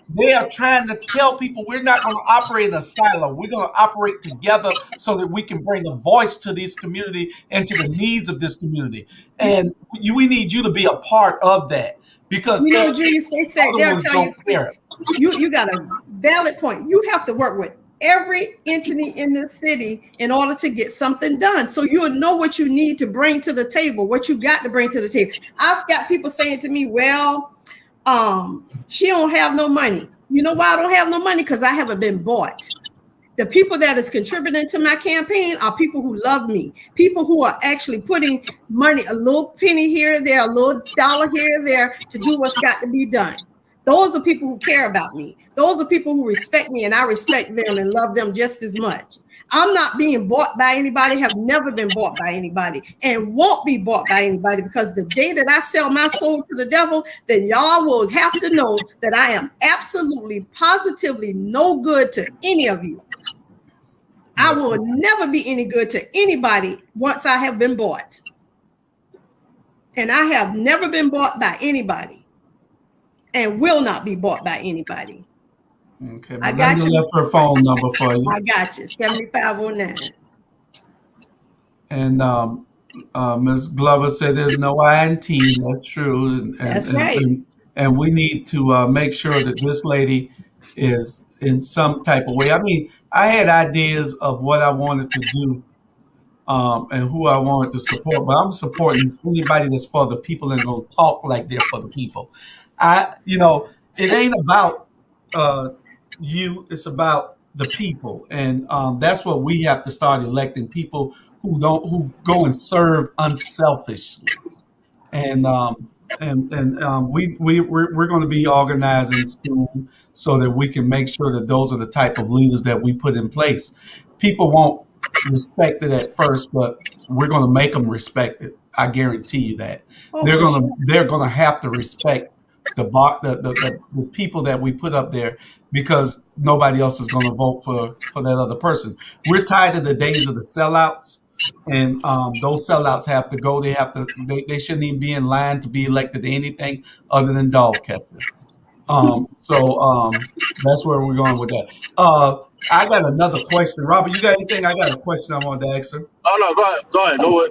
they are trying to tell people we're not going to operate in a silo. We're going to operate together so that we can bring a voice to this community and to the needs of this community. And we need you to be a part of that. Because Julius, they say they'll tell you got a valid point. You have to work with every entity in the city in order to get something done. So you'll know what you need to bring to the table, what you got to bring to the table. I've got people saying to me, well, she don't have no money. You know why I don't have no money? Because I haven't been bought. The people that is contributing to my campaign are people who love me, people who are actually putting money, a little penny here, there, a little dollar here, there, to do what's got to be done. Those are people who care about me. Those are people who respect me, and I respect them and love them just as much. I'm not being bought by anybody, have never been bought by anybody, and won't be bought by anybody, because the day that I sell my soul to the devil, then y'all will have to know that I am absolutely, positively no good to any of you. I will never be any good to anybody once I have been bought. And I have never been bought by anybody and will not be bought by anybody. Okay, I got you. Left her phone number for you. I got you, 7509. And Ms. Glover said there's no I in T. That's true. That's right. And we need to make sure that this lady is in some type of way. I mean, I had ideas of what I wanted to do and who I wanted to support, but I'm supporting anybody that's for the people and gonna talk like they're for the people. It ain't about you, it's about the people. And that's what we have to start electing, people who go and serve unselfishly. And we're going to be organizing soon so that we can make sure that those are the type of leaders that we put in place. People won't respect it at first, but we're going to make them respect it. I guarantee you that. They're going to have to respect the people that we put up there, because nobody else is going to vote for that other person. We're tired of the days of the sellouts. And those sellouts have to go. They shouldn't even be in line to be elected to anything other than dog catcher. So that's where we're going with that. I got another question. Robert, you got anything? I got a question I wanted to ask her. Oh no, go ahead. Go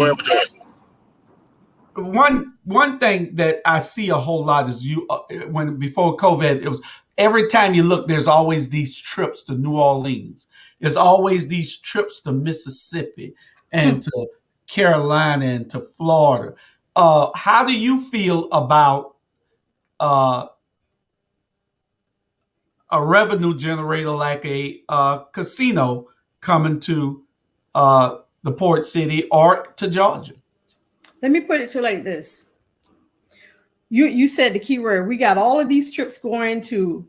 ahead with yours. One thing that I see a whole lot is before COVID, it was every time you look, there's always these trips to New Orleans. There's always these trips to Mississippi and to Carolina and to Florida. How do you feel about a revenue generator like a casino coming to the port city or to Georgia? Let me put it to like this. You said the key word. We got all of these trips going to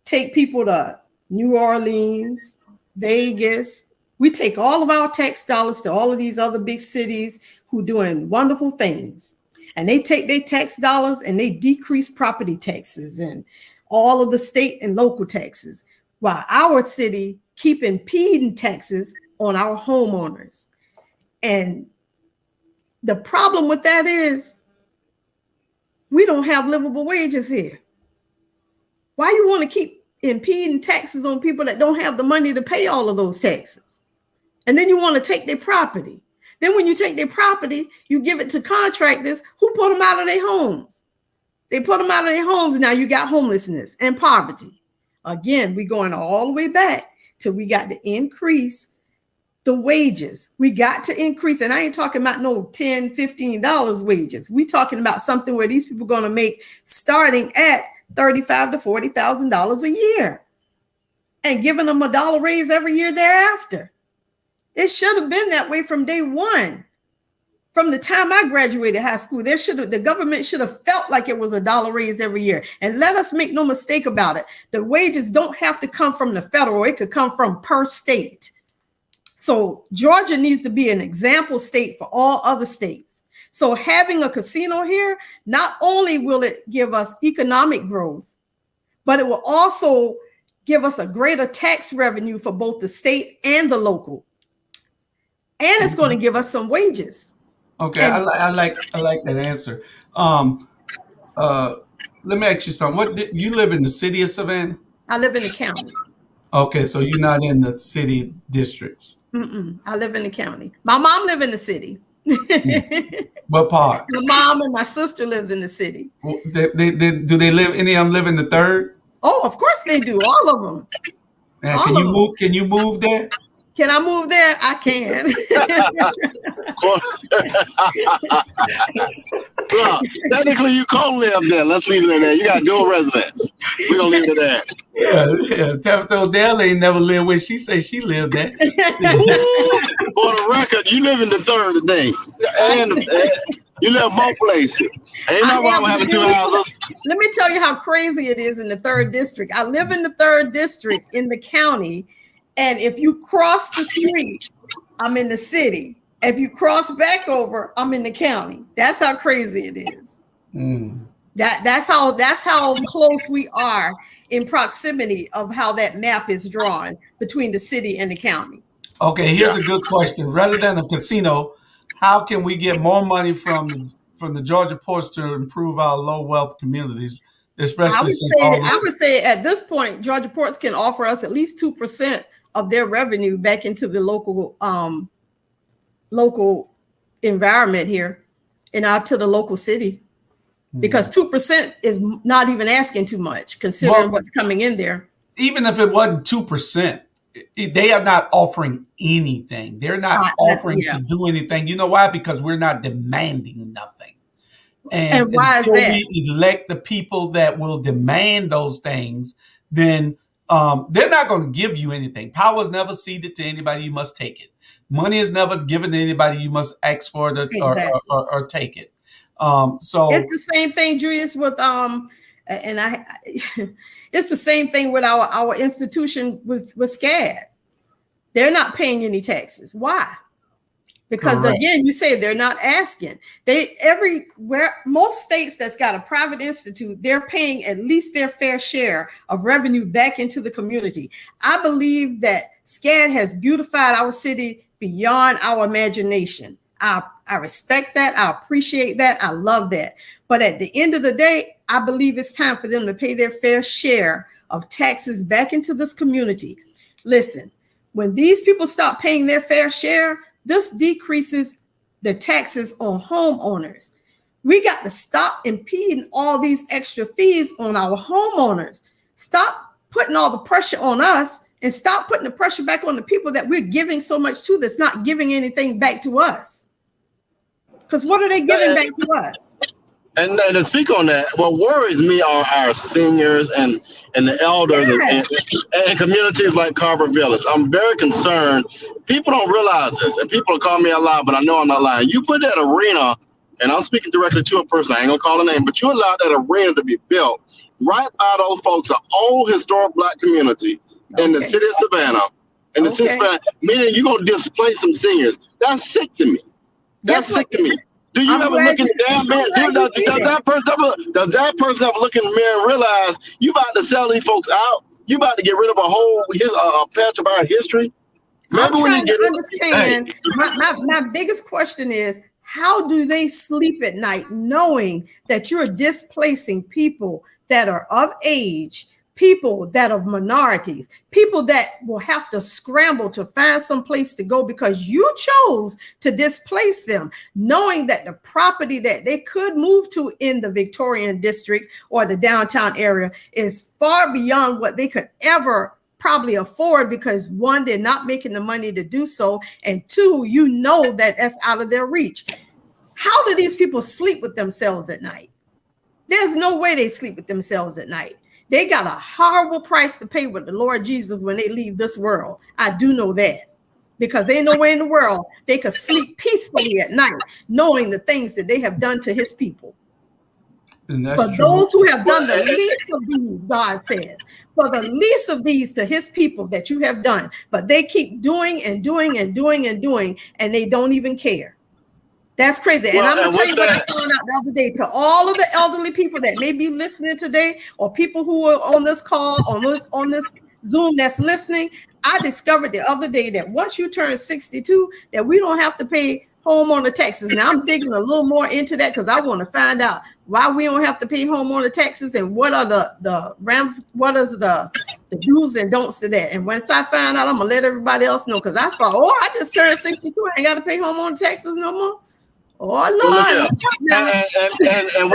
take people to New Orleans, Vegas. We take all of our tax dollars to all of these other big cities who doing wonderful things. And they take their tax dollars and they decrease property taxes and all of the state and local taxes, while our city keep impeding taxes on our homeowners. And the problem with that is we don't have livable wages here. Why you want to keep impeding taxes on people that don't have the money to pay all of those taxes? And then you want to take their property. Then when you take their property, you give it to contractors who put them out of their homes. They put them out of their homes. Now you got homelessness and poverty. Again, we're going all the way back till we got to increase the wages. We got to increase. And I ain't talking about no $10, $15 wages. We talking about something where these people are going to make starting at $35,000 to $40,000 a year and giving them a dollar raise every year thereafter. It should have been that way from day one. From the time I graduated high school, the government should have felt like it was $1 raise every year. And let us make no mistake about it. The wages don't have to come from the federal. It could come from per state. So Georgia needs to be an example state for all other states. So having a casino here, not only will it give us economic growth, but it will also give us a greater tax revenue for both the state and the local. And it's going to give us some wages. Okay, And I like that answer. Let me ask you something. You live in the city of Savannah? I live in the county. Okay, so you're not in the city districts. I live in the county. My mom lives in the city. What part? My mom and my sister lives in the city. Well, do they live? Any of them live in the third? Oh, of course they do. All of them. And All can of you them. move? Can you move there? Can I move there? I can. Look, technically you co-live there. Let's leave it at that. You got dual residence. We're gonna leave it at that. Yeah. Tabitha O'Dell ain't never lived where she say she lived at. For the record, you live in the third today. And you live both places. Ain't no wrong with having two houses. Let me tell you how crazy it is in the third district. I live in the third district in the county. And if you cross the street, I'm in the city. If you cross back over, I'm in the county. That's how crazy it is. That's how close we are in proximity of how that map is drawn between the city and the county. Okay, here's a good question. Rather than a casino, how can we get more money from the Georgia ports to improve our low wealth communities? Especially I would say at this point, Georgia ports can offer us at least 2% of their revenue back into the local environment here and out to the local city, because 2% is not even asking too much considering what's coming in there. Even if it wasn't 2%, they are not offering anything. They're not offering to do anything. You know why? Because we're not demanding nothing. And why is that? We elect the people that will demand those things, then they're not going to give you anything. Power is never ceded to anybody. You must take it. Money is never given to anybody. You must ask for it or take it. So it's the same thing, Julius, with it's the same thing with our institution with SCAD. They're not paying any taxes. Why? Because again, you say they're not asking. Most states that's got a private institute, they're paying at least their fair share of revenue back into the community. I believe that SCAD has beautified our city beyond our imagination. I respect that. I appreciate that. I love that. But at the end of the day, I believe it's time for them to pay their fair share of taxes back into this community. Listen, when these people stop paying their fair share, this decreases the taxes on homeowners. We got to stop impeding all these extra fees on our homeowners. Stop putting all the pressure on us and stop putting the pressure back on the people that we're giving so much to that's not giving anything back to us. Because what are they giving back to us? And to speak on that, what worries me are our seniors and the elders and communities like Carver Village. I'm very concerned. People don't realize this, and people call me a lie, but I know I'm not lying. You put that arena, and I'm speaking directly to a person, I ain't gonna call a name, but you allowed that arena to be built right by those folks, an old historic Black community in the city of Savannah. In the city of Savannah, meaning you're gonna displace some seniors. That's sick to me. That's sick to me. Do you ever look in the damn mirror? Does that person ever look in the mirror and realize you about to sell these folks out? You about to get rid of a whole patch of our history? I'm trying to understand. My biggest question is, how do they sleep at night knowing that you're displacing people that are of age, people that are minorities, people that will have to scramble to find some place to go because you chose to displace them, knowing that the property that they could move to in the Victorian district or the downtown area is far beyond what they could ever probably afford, because one, they're not making the money to do so, and two, you know that that's out of their reach. How do these people sleep with themselves at night? There's no way they sleep with themselves at night. They got a horrible price to pay with the Lord Jesus when they leave this world. I do know that, because ain't nowhere in the world they could sleep peacefully at night, knowing the things that they have done to his people. And that's For true. those who have done the least of these, God says, for the least of these to his people that you have done, but they keep doing and doing and doing and doing, and they don't even care. That's crazy. And I'm going to tell you what I found out the other day to all of the elderly people that may be listening today, or people who are on this call, on this Zoom that's listening. I discovered the other day that once you turn 62, that we don't have to pay homeowner taxes. Now I'm digging a little more into that because I want to find out why we don't have to pay homeowner taxes and what are the do's and don'ts to that. And once I find out, I'm gonna let everybody else know, because I thought, oh, I just turned 62, I ain't got to pay homeowner taxes no more. Oh Lord! And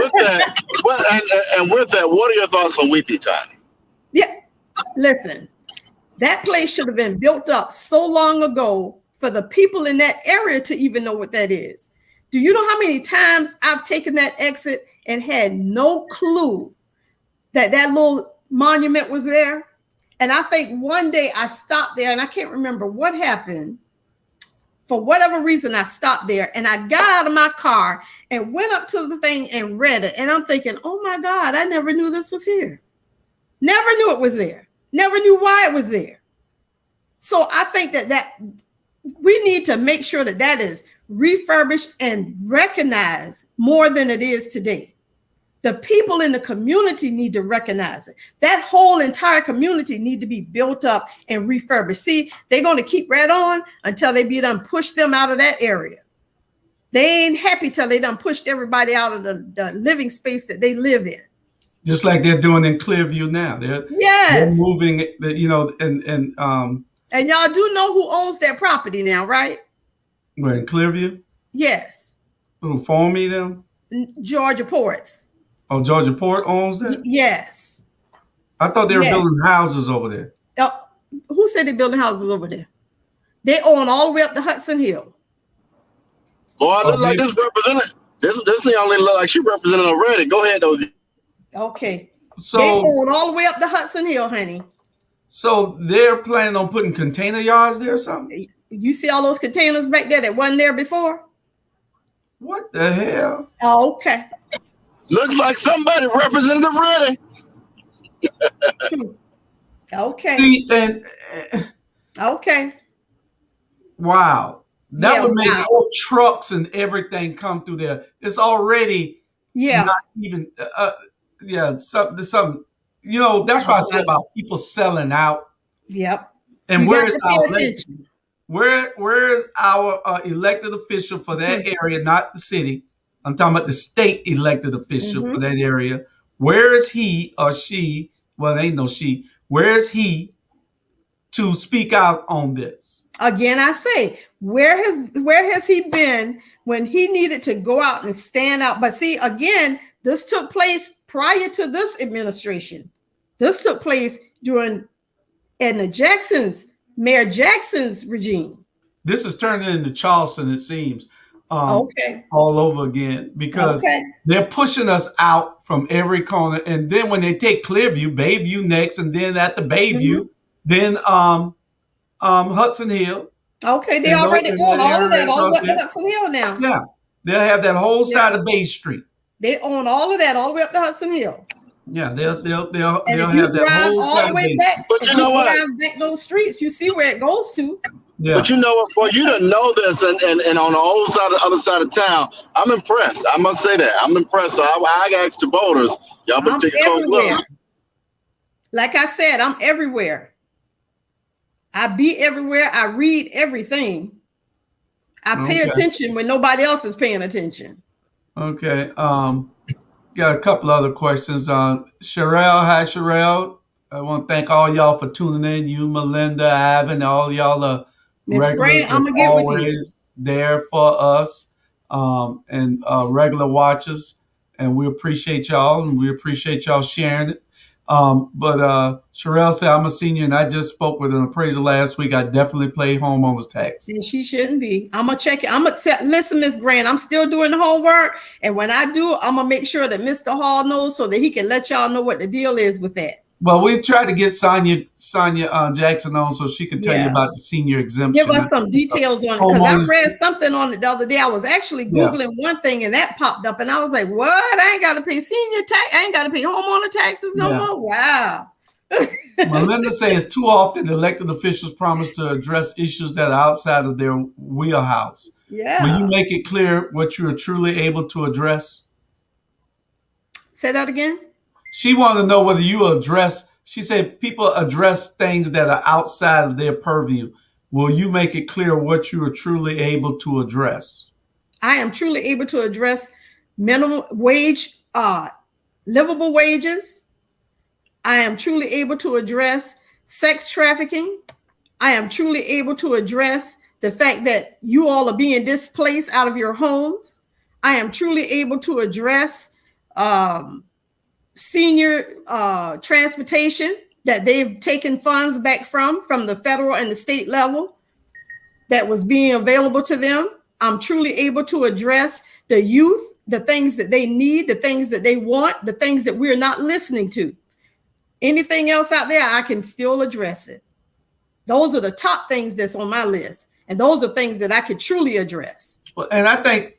with that, what are your thoughts on weepy time? Yeah, listen, that place should have been built up so long ago for the people in that area to even know what that is. Do you know how many times I've taken that exit and had no clue that that little monument was there? And I think one day I stopped there, and I can't remember what happened. For whatever reason, I stopped there and I got out of my car and went up to the thing and read it. And I'm thinking, oh my God, I never knew this was here. Never knew it was there. Never knew why it was there. So I think that we need to make sure that that is refurbished and recognized more than it is today. The people in the community need to recognize it. That whole entire community need to be built up and refurbished. See, they're going to keep right on until they be done push them out of that area. They ain't happy till they done pushed everybody out of the living space that they live in. Just like they're doing in Clearview now. They're moving, and y'all do know who owns that property now, right? Where, in Clearview? Yes. Who, Formie them? Georgia Ports. Oh, Georgia Port owns that? Yes. I thought they were building houses over there. Who said they're building houses over there? They own all the way up to Hudson Hill. Boy, I look like this representative. This thing only look like she represented already. Go ahead, though. Okay. So they own all the way up to Hudson Hill, honey. So they're planning on putting container yards there or something? You see all those containers back there that wasn't there before? What the hell? Oh, okay. Looks like somebody representative ready. Okay. See, okay. Wow. That would make all trucks and everything come through there. It's already not even something. You know, that's why I said about people selling out. Yep. And where is our elected official for that area, not the city? I'm talking about the state elected official for that area. Where is he or she? Well, there ain't no she. Where is he to speak out on this? Again, I say, where has he been when he needed to go out and stand out? But see, again, this took place prior to this administration. This took place during Mayor Jackson's regime. This is turning into Charleston, it seems. All over again, because they're pushing us out from every corner. And then when they take Clearview, Bayview next, and then at the Bayview, then Hudson Hill. Okay, they already own all of that all the way up to Hudson Hill now. Yeah, they'll have that whole side of Bay Street. They own all of that all the way up to Hudson Hill. Yeah, they'll and have that whole all side the way of back. But you know what? Drive back those streets, you see where it goes to. Yeah. But you know what? For you to know this, and on the other side of town, I'm impressed. I must say that I'm impressed. So I asked the voters, y'all better take a close look. Like I said, I'm everywhere. I be everywhere. I read everything. I pay attention when nobody else is paying attention. Okay. Got a couple other questions. Sherelle, hi Sherelle. I want to thank all y'all for tuning in. You, Melinda, Ivan, all y'all are regulars, I'm gonna get always with you. there for us, and regular watchers. And we appreciate y'all, and we appreciate y'all sharing it. But Sherelle said, I'm a senior, and I just spoke with an appraiser last week. I definitely pay homeowners tax. And she shouldn't be. I'm gonna check it. Listen, Miss Grant, I'm still doing the homework, and when I do, I'm gonna make sure that Mr. Hall knows so that he can let y'all know what the deal is with that. Well, we've tried to get Sonia Jackson on so she could tell you Yeah. about the senior exemption. Give us some details on it, because I read something on it the other day. I was actually Googling one thing and that popped up, and I was like, what? I ain't got to pay senior tax. I ain't got to pay homeowner taxes no more. Wow. Melinda says too often elected officials promise to address issues that are outside of their wheelhouse. Yeah. Will you make it clear what you are truly able to address? Say that again. She wanted to know whether you address, she said people address things that are outside of their purview. Will you make it clear what you are truly able to address? I am truly able to address minimum wage, livable wages. I am truly able to address sex trafficking. I am truly able to address the fact that you all are being displaced out of your homes. I am truly able to address senior transportation that they've taken funds back from the federal and the state level that was being available to them. I'm truly able to address the youth, the things that they need, the things that they want, the things that we're not listening to. Anything else out there, I can still address it. Those are the top things that's on my list. And those are things that I could truly address. Well, and I think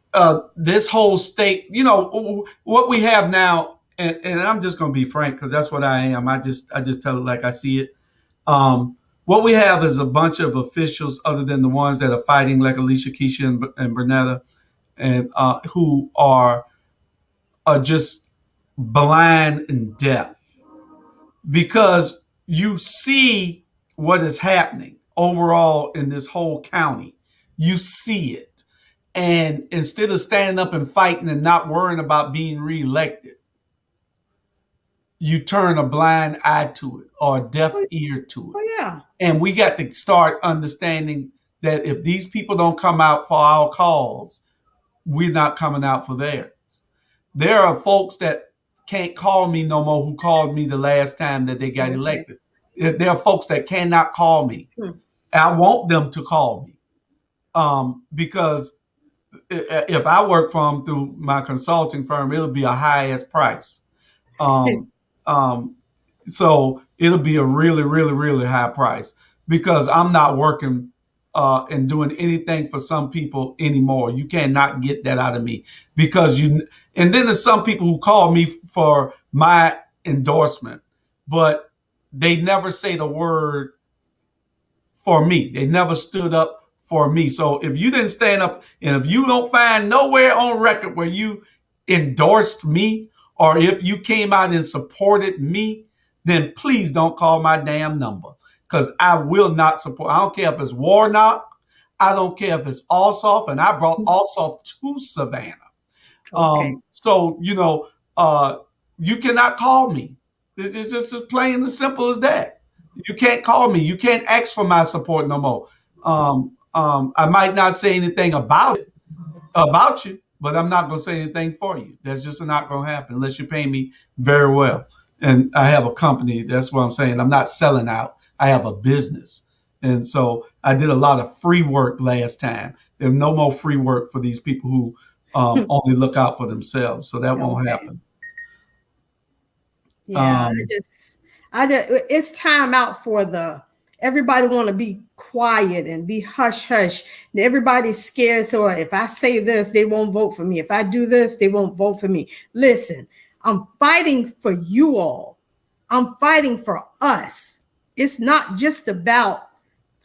this whole state, you know, what we have now, and I'm just going to be frank because that's what I am. I just tell it like I see it. What we have is a bunch of officials, other than the ones that are fighting, like Alicia, Keisha, and Bernetta, and who are just blind and deaf, because you see what is happening overall in this whole county. You see it. And instead of standing up and fighting and not worrying about being reelected, you turn a blind eye to it or a deaf ear to it. Oh, yeah. And we got to start understanding that if these people don't come out for our cause, we're not coming out for theirs. There are folks that can't call me no more who called me the last time that they got elected. There are folks that cannot call me. I want them to call me because if I work for them through my consulting firm, it'll be a high-ass price. So it'll be a really, really, really high price because I'm not working and doing anything for some people anymore. You cannot get that out of me because and then there's some people who call me for my endorsement, but they never say the word for me. They never stood up for me. So if you didn't stand up and if you don't find nowhere on record where you endorsed me or if you came out and supported me, then please don't call my damn number because I will not support. I don't care if it's Warnock. I don't care if it's Ossoff. And I brought Ossoff to Savannah. So, you know, you cannot call me. It's just as plain and simple as that. You can't call me. You can't ask for my support no more. I might not say anything about you, but I'm not going to say anything for you. That's just not going to happen unless you pay me very well. And I have a company. That's what I'm saying. I'm not selling out. I have a business. And so I did a lot of free work last time. There's no more free work for these people who only look out for themselves. So that won't happen. Yeah, it's time out for everybody want to be quiet and be hush hush. Everybody's scared. So if I say this, they won't vote for me. If I do this, they won't vote for me. Listen, I'm fighting for you all. I'm fighting for us. It's not just about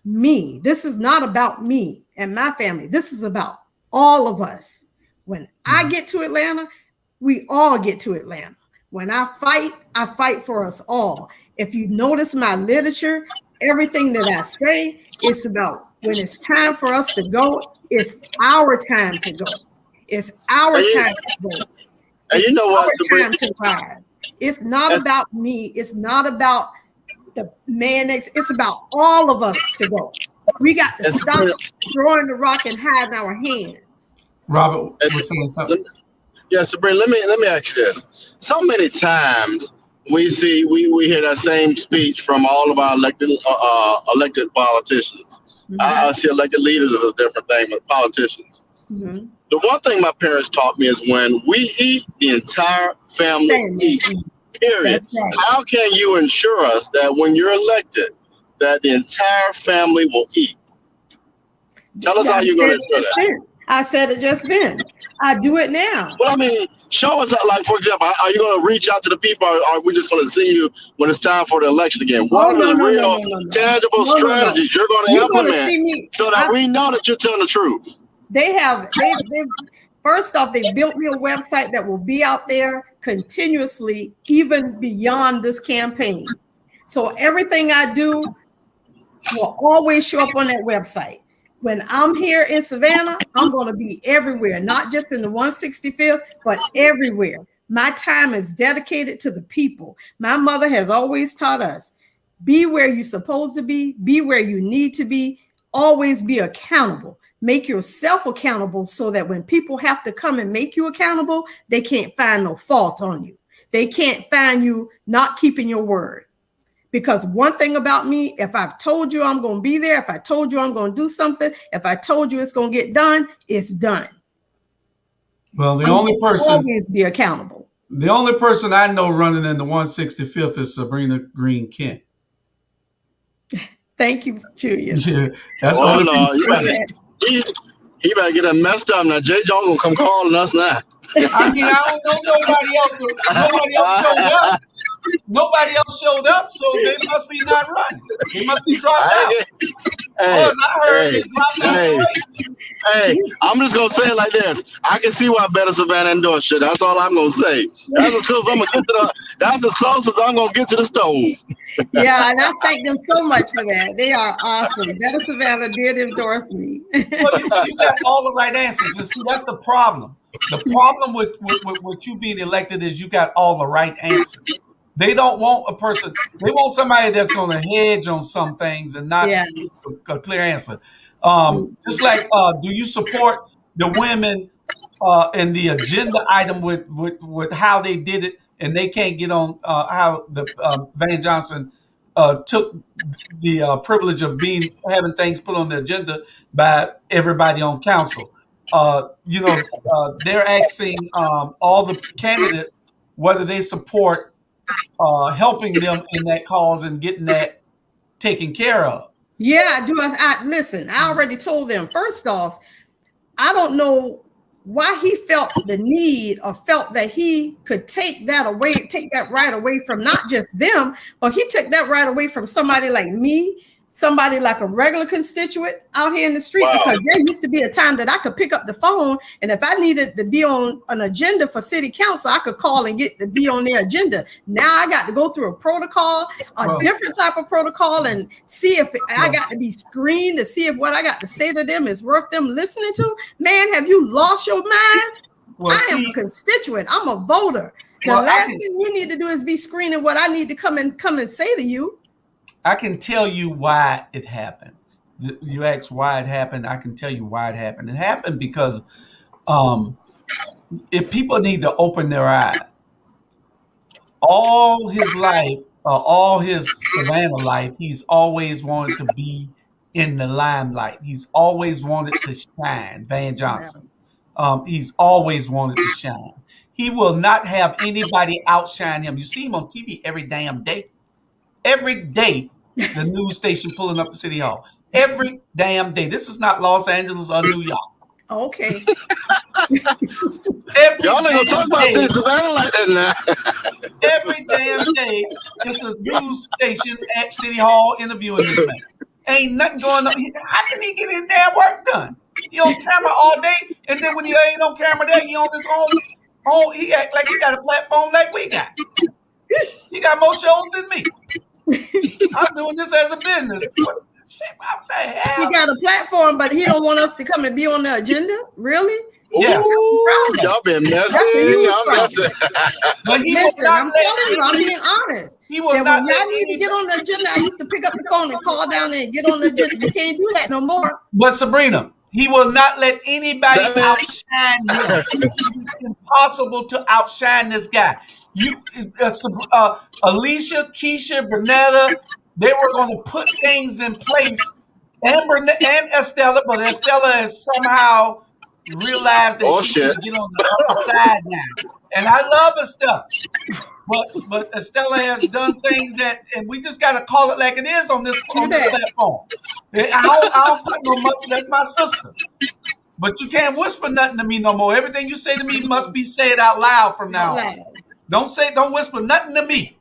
me. This is not about me and my family. This is about all of us. When I get to Atlanta, we all get to Atlanta. When I fight for us all. If you notice my literature, everything that I say is about when it's time for us to go, it's our time to go. It's our time to go. And you know what? Our time to ride. It's not about me. It's not about the man next. It's about all of us to go. We got to stop throwing the rock and hiding our hands. Robert was saying something. Yeah, Sabrina, let me ask you this. So many times we hear that same speech from all of our elected politicians. Mm-hmm. I see elected leaders as a different thing, but politicians. Mm-hmm. The one thing my parents taught me is when we eat, the entire family eats. period. That's right. How can you ensure us that when you're elected, that the entire family will eat? Tell us how you're going to ensure that. I said it just then. I do it now. Well, I mean, show us, like, for example, are you going to reach out to the people, or are we just going to see you when it's time for the election again? What are the real tangible strategies you're going to implement so that we know that you're telling the truth? They first off, they built me a website that will be out there continuously, even beyond this campaign. So everything I do will always show up on that website. When I'm here in Savannah, I'm going to be everywhere, not just in the 165th, but everywhere. My time is dedicated to the people. My mother has always taught us, be where you're supposed to be where you need to be, always be accountable. Make yourself accountable so that when people have to come and make you accountable, they can't find no fault on you. They can't find you not keeping your word. Because one thing about me, if I've told you I'm going to be there, if I told you I'm going to do something, if I told you it's going to get done, it's done. Well, the only person always be accountable. The only person I know running in the 165th is Sabrina Green Kent. Thank you, Julius. Yeah, that's the only he better get that messed up now. Jay Jones gonna come calling us now. I mean, I don't know nobody else. Nobody else showed up. Nobody else showed up, so they must be not running. They must be dropped out. Hey, I'm just gonna say it like this. I can see why Better Savannah endorsed shit. That's all I'm gonna say. That's as close as I'm gonna get to that's as close as I'm gonna get to the stove. Yeah, and I thank them so much for that. They are awesome. Better Savannah did endorse me. Well, you got all the right answers. And see, that's the problem. The problem with you being elected is you got all the right answers. They don't want a person. They want somebody that's going to hedge on some things and not a clear answer. Just like, do you support the women in the agenda item with how they did it, and they can't get on how the Van Johnson took the privilege of having things put on the agenda by everybody on council. They're asking all the candidates whether they support helping them in that cause and getting that taken care of. Yeah, I do. Listen, I already told them. First off, I don't know why he felt the need or felt that he could take that right away from not just them, but he took that right away from somebody like me, somebody like a regular constituent out here in the street. Wow. Because there used to be a time that I could pick up the phone, and if I needed to be on an agenda for city council, I could call and get to be on their agenda. Now I got to go through a protocol, different type of protocol, and see if I got to be screened to see if what I got to say to them is worth them listening to. Man, have you lost your mind? I am a constituent. I'm a voter. The last thing you need to do is be screening what I need to come and say to you. I can tell you why it happened. You asked why it happened. I can tell you why it happened. It happened because if people need to open their eyes, all his life, all his Savannah life, he's always wanted to be in the limelight. He's always wanted to shine, Van Johnson. He's always wanted to shine. He will not have anybody outshine him. You see him on TV every damn day. Every day, the news station pulling up to City Hall. Every damn day. This is not Los Angeles or New York. Okay. Y'all ain't gonna talk about City Savannah like that now. Every damn day, it's a news station at City Hall interviewing this man. Ain't nothing going on. How can he get his damn work done? He on camera all day, and then when he ain't on camera there, he on his own. He act like he got a platform like we got. He got more shows than me. I'm doing this as a business. What the hell? He got a platform, but he don't want us to come and be on the agenda? Really? Yeah. Ooh, y'all been messy. But listen, I'm telling you, I'm being honest. He will that not when y'all need to get on the agenda, I used to pick up the phone and call down there and get on the agenda. You can't do that no more. But Sabrina, he will not let anybody outshine him. It's impossible to outshine this guy. Alicia, Keisha, Bernetta, they were going to put things in place, and Estella, but Estella is somehow realized that she shit. can get on the other side now. And I love Estella. But Estella has done things and we just got to call it like it is on this platform. I don't put no much, that's my sister. But you can't whisper nothing to me no more. Everything you say to me must be said out loud from now on. Don't whisper nothing to me.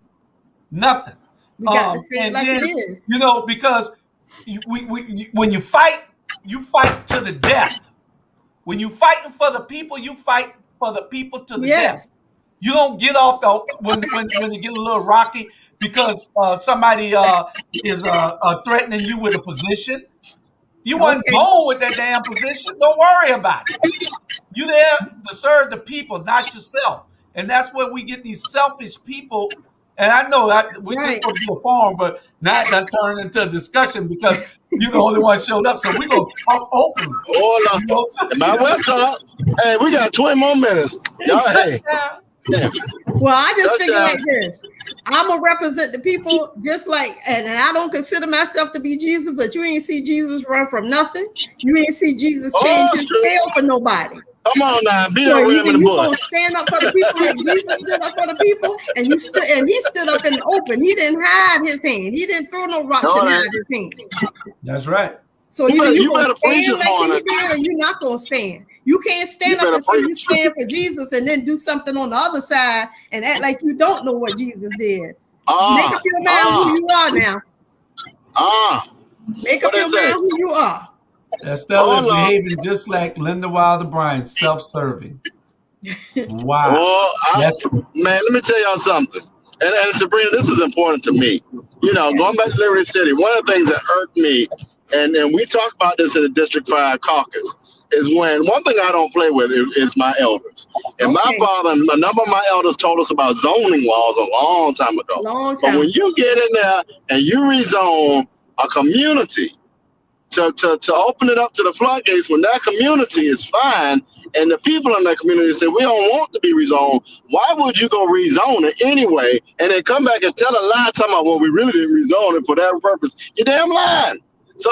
Nothing. We got to say it like it is. You know, because when you fight to the death. When you fighting for the people, you fight for the people to the death. You don't get off when you get a little rocky because somebody is threatening you with a position. You weren't born with that damn position. Don't worry about it. You there to serve the people, not yourself. And that's where we get these selfish people. And I know that we just want to be a forum, but now it done turned into a discussion because you're the only one showed up. So we're going to talk openly. Might well talk. Hey, we got 20 more minutes. Y'all, hey. Well, I just figure like this. I'm going to represent the people just like, and I don't consider myself to be Jesus, but you ain't see Jesus run from nothing. You ain't see Jesus change his tail for nobody. Come on now, be so the ram in the bush. You gonna stand up for the people like Jesus stood up for the people, and he stood up in the open. He didn't hide his hand. He didn't throw no rocks and hide his hand. That's right. So either you gonna stand like he did, or you're not gonna stand. You can't stand up and say you stand for Jesus and then do something on the other side and act like you don't know what Jesus did. Make up your mind who you are now. Make up your mind who you are. Estella is behaving just like Linda Wilder Bryan, self-serving. Wow. Well, man, let me tell y'all something. And Sabrina, this is important to me. You know, going back to Liberty City, one of the things that irked me, and we talked about this in the District 5 caucus, is when one thing I don't play with is my elders. And my father and a number of my elders told us about zoning laws a long time ago. But when you get in there and you rezone a community, to open it up to the floodgates when that community is fine and the people in that community say, we don't want to be rezoned, why would you go rezone it anyway and then come back and tell a lie talking about, well, we really didn't rezone it for that purpose? You're damn lying. So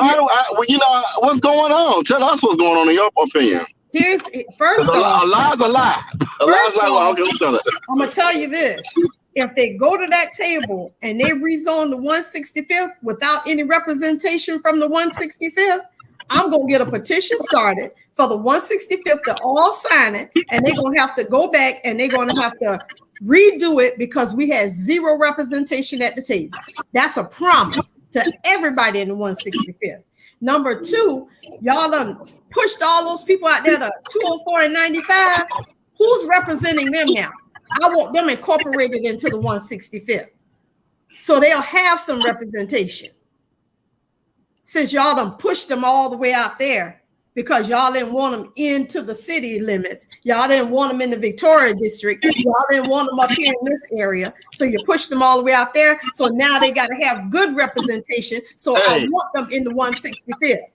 what's going on? Tell us what's going on in your opinion. Here's first off, a lie's a lie. I'm gonna tell you this. If they go to that table and they rezone the 165th without any representation from the 165th, I'm going to get a petition started for the 165th to all sign it, and they're going to have to go back and they're going to have to redo it because we had zero representation at the table. That's a promise to everybody in the 165th. Number two, y'all done pushed all those people out there to 204 and 95. Who's representing them now? I want them incorporated into the 165th. So they'll have some representation. Since y'all done pushed them all the way out there because y'all didn't want them into the city limits. Y'all didn't want them in the Victoria district. Y'all didn't want them up here in this area. So you pushed them all the way out there. So now they got to have good representation. So I want them in the 165th.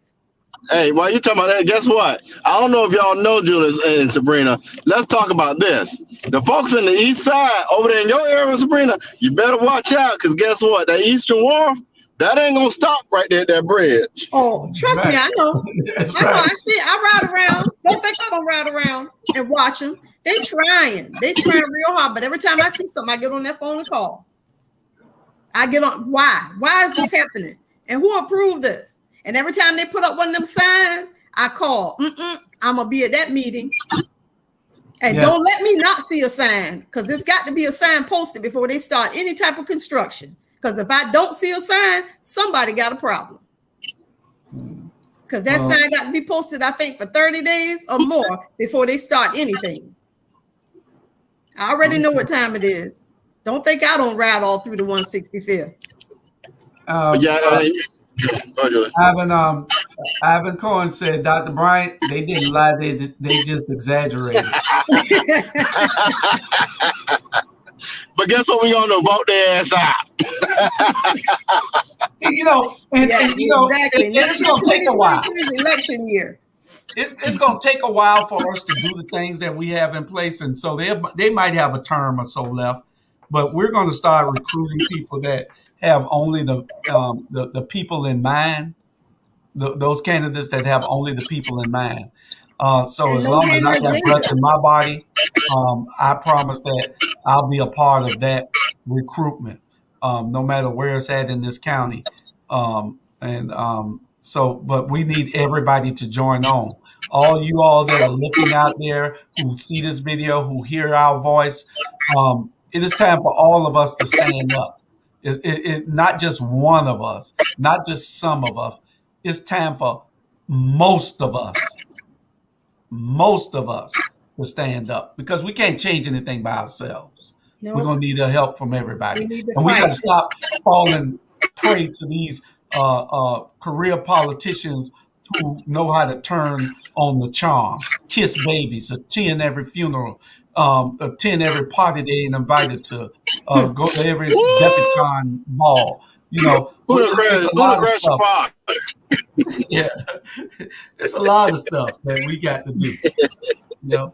Hey, while you talking about that, guess what? I don't know if y'all know, Julius and Sabrina. Let's talk about this. The folks in the east side, over there in your area, Sabrina, you better watch out, because guess what? That Eastern Wharf, that ain't going to stop right there at that bridge. Oh, trust me, I know. I know. I see. I ride around. Don't think I don't ride around and watch them. They trying real hard, but every time I see something, I get on that phone and call. I get on. Why? Why is this happening? And who approved this? And every time they put up one of them signs, I call. I'm going to be at that meeting. And don't let me not see a sign, because there's got to be a sign posted before they start any type of construction. Because if I don't see a sign, somebody got a problem. Because that sign got to be posted, I think, for 30 days or more before they start anything. I already know what time it is. Don't think I don't ride all through the 165th. Ivan Cohen said, Dr. Bryant, they didn't lie, they just exaggerated. But guess what? We gonna vote their ass out. Exactly. It's gonna take a while. Election year. It's gonna take a while for us to do the things that we have in place, and so they might have a term or so left, but we're gonna start recruiting people that have only the people in mind, those candidates that have only the people in mind. So And as no long as I got breath agenda. in my body, I promise that I'll be a part of that recruitment, no matter where it's at in this county. But we need everybody to join on. All you all that are looking out there who see this video, who hear our voice, it is time for all of us to stand up. Not just one of us, not just some of us. It's time for most of us most of us to stand up because we can't change anything by ourselves. We're No, going to need the help from we everybody. need to And we got fight. to stop falling prey to these career politicians who know how to turn on the charm, kiss babies, attend every funeral, attend every party they ain't invited to, go to every Woo! debutante ball. You know, it's a Who the lot of crash the stuff. party? Yeah, it's a lot of stuff that we got to do. You know.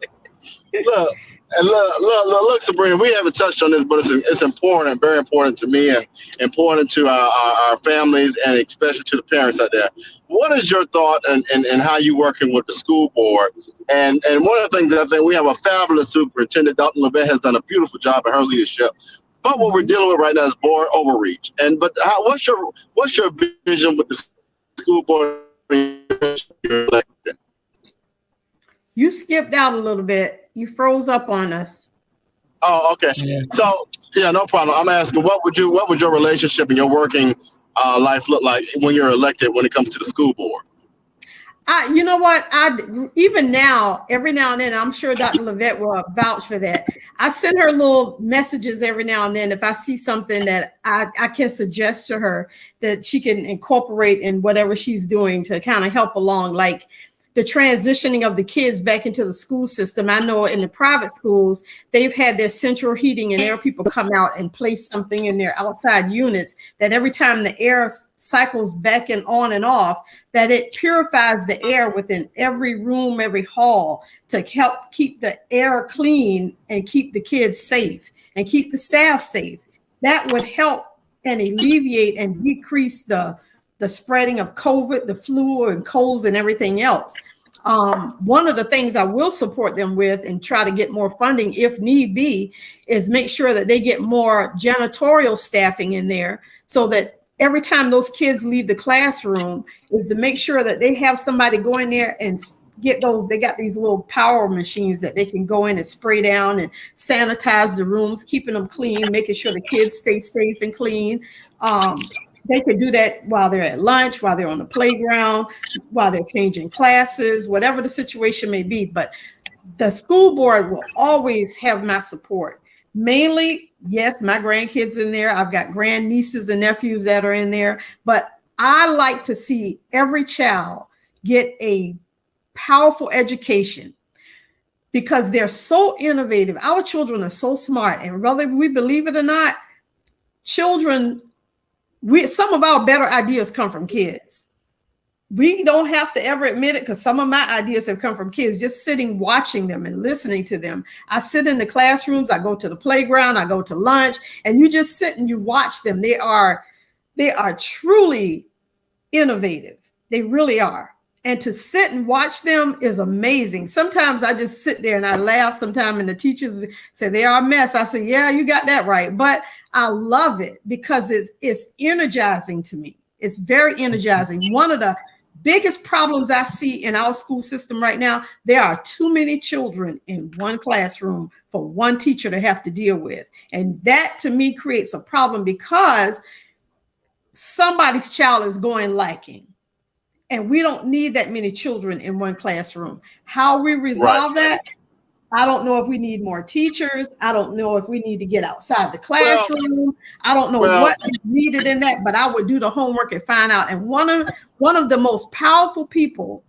Look, look, Sabrina, we haven't touched on this, but it's important, very important to me and important to our families and especially to the parents out there. What is your thought and how you working with the school board? And one of the things that I think we have a fabulous superintendent, Dr. Levette, has done a beautiful job in her leadership. But what we're Mhm. dealing with right now is board overreach. What's your vision with the school board? You skipped out a little bit. You froze up on us. Oh, okay. Yeah. So yeah, no problem. I'm asking, what would your relationship and your working life look like when you're elected when it comes to the school board? You know what? Even now, every now and then, I'm sure Dr. Levette will vouch for that. I send her little messages every now and then if I see something that I can suggest to her that she can incorporate in whatever she's doing to kind of help along, like the transitioning of the kids back into the school system. I know in the private schools, they've had their central heating and there are people come out and place something in their outside units that every time the air cycles back and on and off, that it purifies the air within every room, every hall to help keep the air clean and keep the kids safe and keep the staff safe. That would help and alleviate and decrease the spreading of COVID, the flu and colds and everything else. One of the things I will support them with and try to get more funding if need be is make sure that they get more janitorial staffing in there so that every time those kids leave the classroom is to make sure that they have somebody go in there and get those. They got these little power machines that they can go in and spray down and sanitize the rooms, keeping them clean, making sure the kids stay safe and clean. They could do that while they're at lunch, while they're on the playground, while they're changing classes, whatever the situation may be. But the school board will always have my support. Mainly, yes, my grandkids in there. I've got grandnieces and nephews that are in there. But I like to see every child get a powerful education because they're so innovative. Our children are so smart. And whether we believe it or not, children, some of our better ideas come from kids. We don't have to ever admit it because some of my ideas have come from kids, just sitting, watching them and listening to them. I sit in the classrooms, I go to the playground, I go to lunch, and you just sit and you watch them. They are truly innovative. They really are. And to sit and watch them is amazing. Sometimes I just sit there and I laugh sometimes, and the teachers say they are a mess. I say, yeah, you got that right. But I love it because it's energizing to me. It's very energizing. One of the biggest problems I see in our school system right now, there are too many children in one classroom for one teacher to have to deal with. And that to me creates a problem because somebody's child is going lacking. And we don't need that many children in one classroom. How we resolve that, I don't know if we need more teachers. I don't know if we need to get outside the classroom. I don't know what is needed in that, but I would do the homework and find out. And one of the most powerful people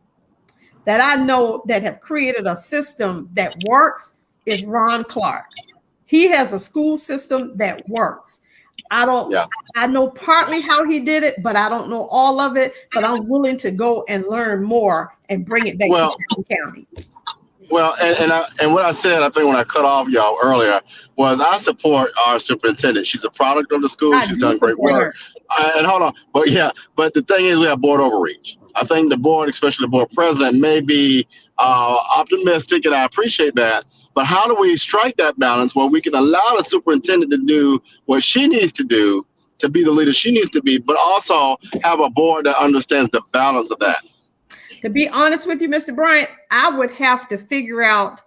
that I know that have created a system that works is Ron Clark. He has a school system that works. I know partly how he did it, but I don't know all of it. But I'm willing to go and learn more and bring it back to Chatham County. Well, and what I said, I think when I cut off y'all earlier, was I support our superintendent. She's a product of the school. I She's do done great support work. her. And hold on, but the thing is, we have board overreach. I think the board, especially the board president, may be optimistic, and I appreciate that. But how do we strike that balance where we can allow the superintendent to do what she needs to do to be the leader she needs to be, but also have a board that understands the balance of that? To be honest with you, Mr. Bryant, I would have to figure out,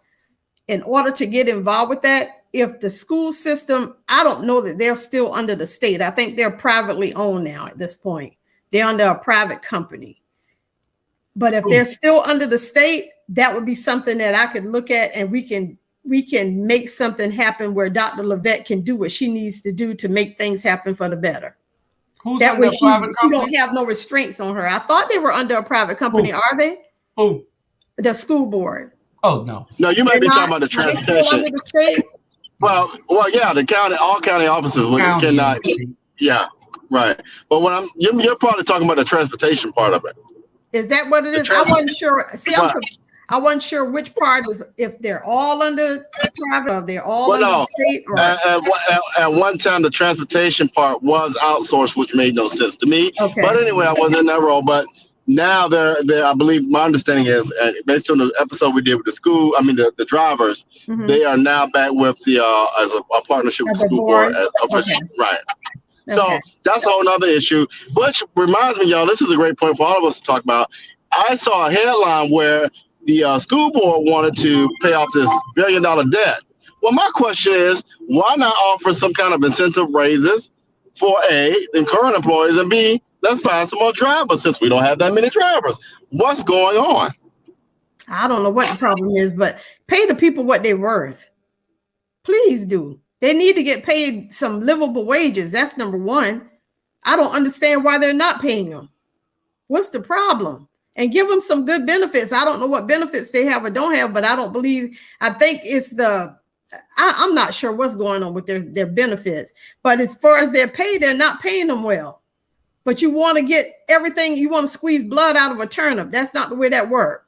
in order to get involved with that, if the school system, I don't know that they're still under the state. I think they're privately owned now at this point. They're under a private company. But if they're still under the state, that would be something that I could look at, and we can make something happen where Dr. Levette can do what she needs to do to make things happen for the better. Who's That way under a private she company? don't have no restraints on her. I thought they were under a private company. Who? Are they? Who? The school board. Oh, no. No, you might They're be not? talking about the Are they still under transportation. the state? Well, yeah, all county offices County cannot. and Yeah, right. But you're probably talking about the transportation part of it. Is that what it is? I wasn't sure. See, I wasn't sure which part is, if they're all under private or they're all under the state. Or At one time, the transportation part was outsourced, which made no sense to me. Okay. But anyway, I wasn't in that role. But now they're I believe my understanding is, based on the episode we did with the drivers, Mhm. they are now back with the as a partnership with the school board. Okay. Right. Okay. So that's a whole other issue, which reminds me, y'all, this is a great point for all of us to talk about. I saw a headline where the school board wanted to pay off this $1 billion debt. Well, my question is, why not offer some kind of incentive raises for A, the current employees, and B, let's find some more drivers since we don't have that many drivers. What's going on? I don't know what the problem is, but pay the people what they're worth. Please do. They need to get paid some livable wages. That's number one. I don't understand why they're not paying them. What's the problem? And give them some good benefits. I don't know what benefits they have or don't have, but I think it's I'm not sure what's going on with their benefits. But as far as their pay, they're not paying them well. But you want to get everything, you want to squeeze blood out of a turnip. That's not the way that works.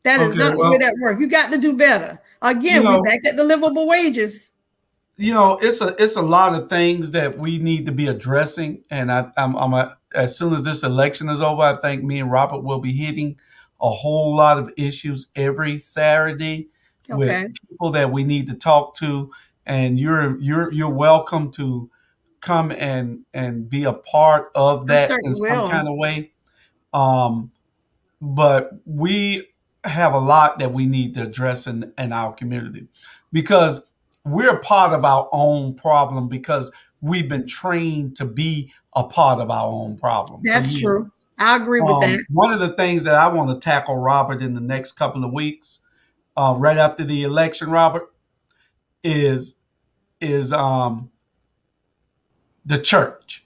That is not the way that works. You got to do better. Again, we're back at the livable wages. It's a lot of things that we need to be addressing, and as soon as this election is over, I think me and Robert will be hitting a whole lot of issues every Saturday with people that we need to talk to, and you're welcome to come and be a part of that in some kind of way. But we have a lot that we need to address in our community, because we're part of our own problem, because we've been trained to be a part of our own problem. That's true. I agree with that. One of the things that I want to tackle, Robert, in the next couple of weeks, right after the election, Robert, is the church.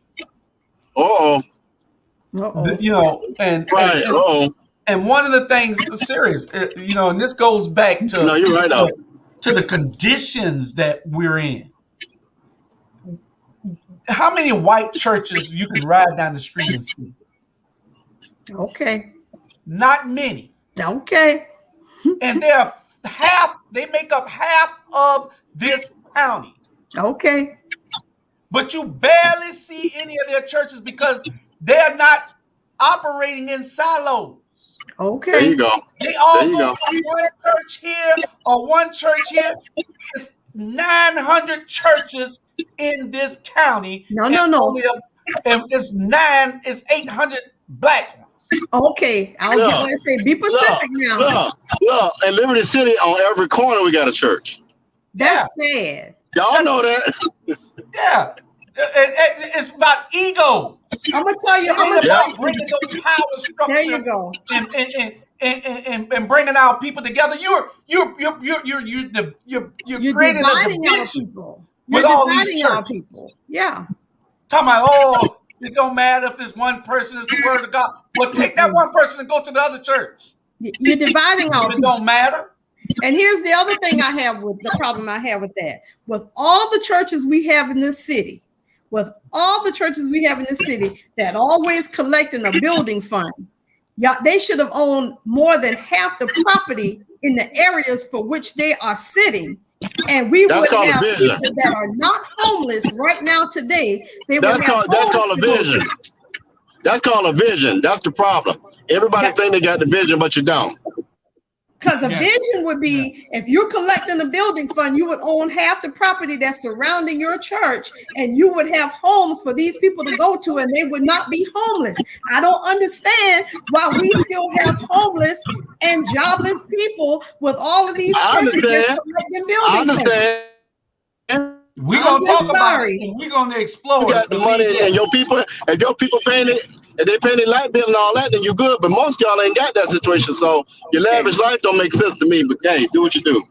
And one of the things, serious, and this goes back to no, you're right to the conditions that we're in. How many white churches you can ride down the street and see? Okay. Not many. Okay. And they make up half of this county. Okay. But you barely see any of their churches because they're not operating in silos. Okay. There you go. They all go from one church here or one church here. It's 900 churches in this county. No. And it's 800 black ones. Okay. I was going to say, be specific now. Look, in Liberty City, on every corner, we got a church. That's sad. Y'all know that. Yeah. It's about ego. I'm gonna tell you. Bringing those power structure. There you go. And bringing our people together. You're creating a division with all these churches. Yeah. Talking about, it don't matter if this one person is the word of God. Well, take that one person and go to the other church. You're dividing our people. It don't matter. And here's the other thing I have with the problem I have with that. With all the churches we have in this city, that always collecting a building fund, they should have owned more than half the property in the areas for which they are sitting And we That's would called a have vision. people that are not homeless right now today. They would That's have called homes a to go vision. to. That's called a vision. That's the problem. Everybody think they got the vision, but you don't. Because a vision would be, if you're collecting a building fund, you would own half the property that's surrounding your church, and you would have homes for these people to go to, and they would not be homeless. I don't understand why we still have homeless and jobless people with all of these I churches that's understand. collecting I building funds. understand. We're I'm gonna just talk about sorry. it and we're gonna You explore got it. the Believe money, that. and your people, if your people paying it, and they paying their light bill and all that, then you good. But most of y'all ain't got that situation. So your lavish life don't make sense to me. But hey, do what you do.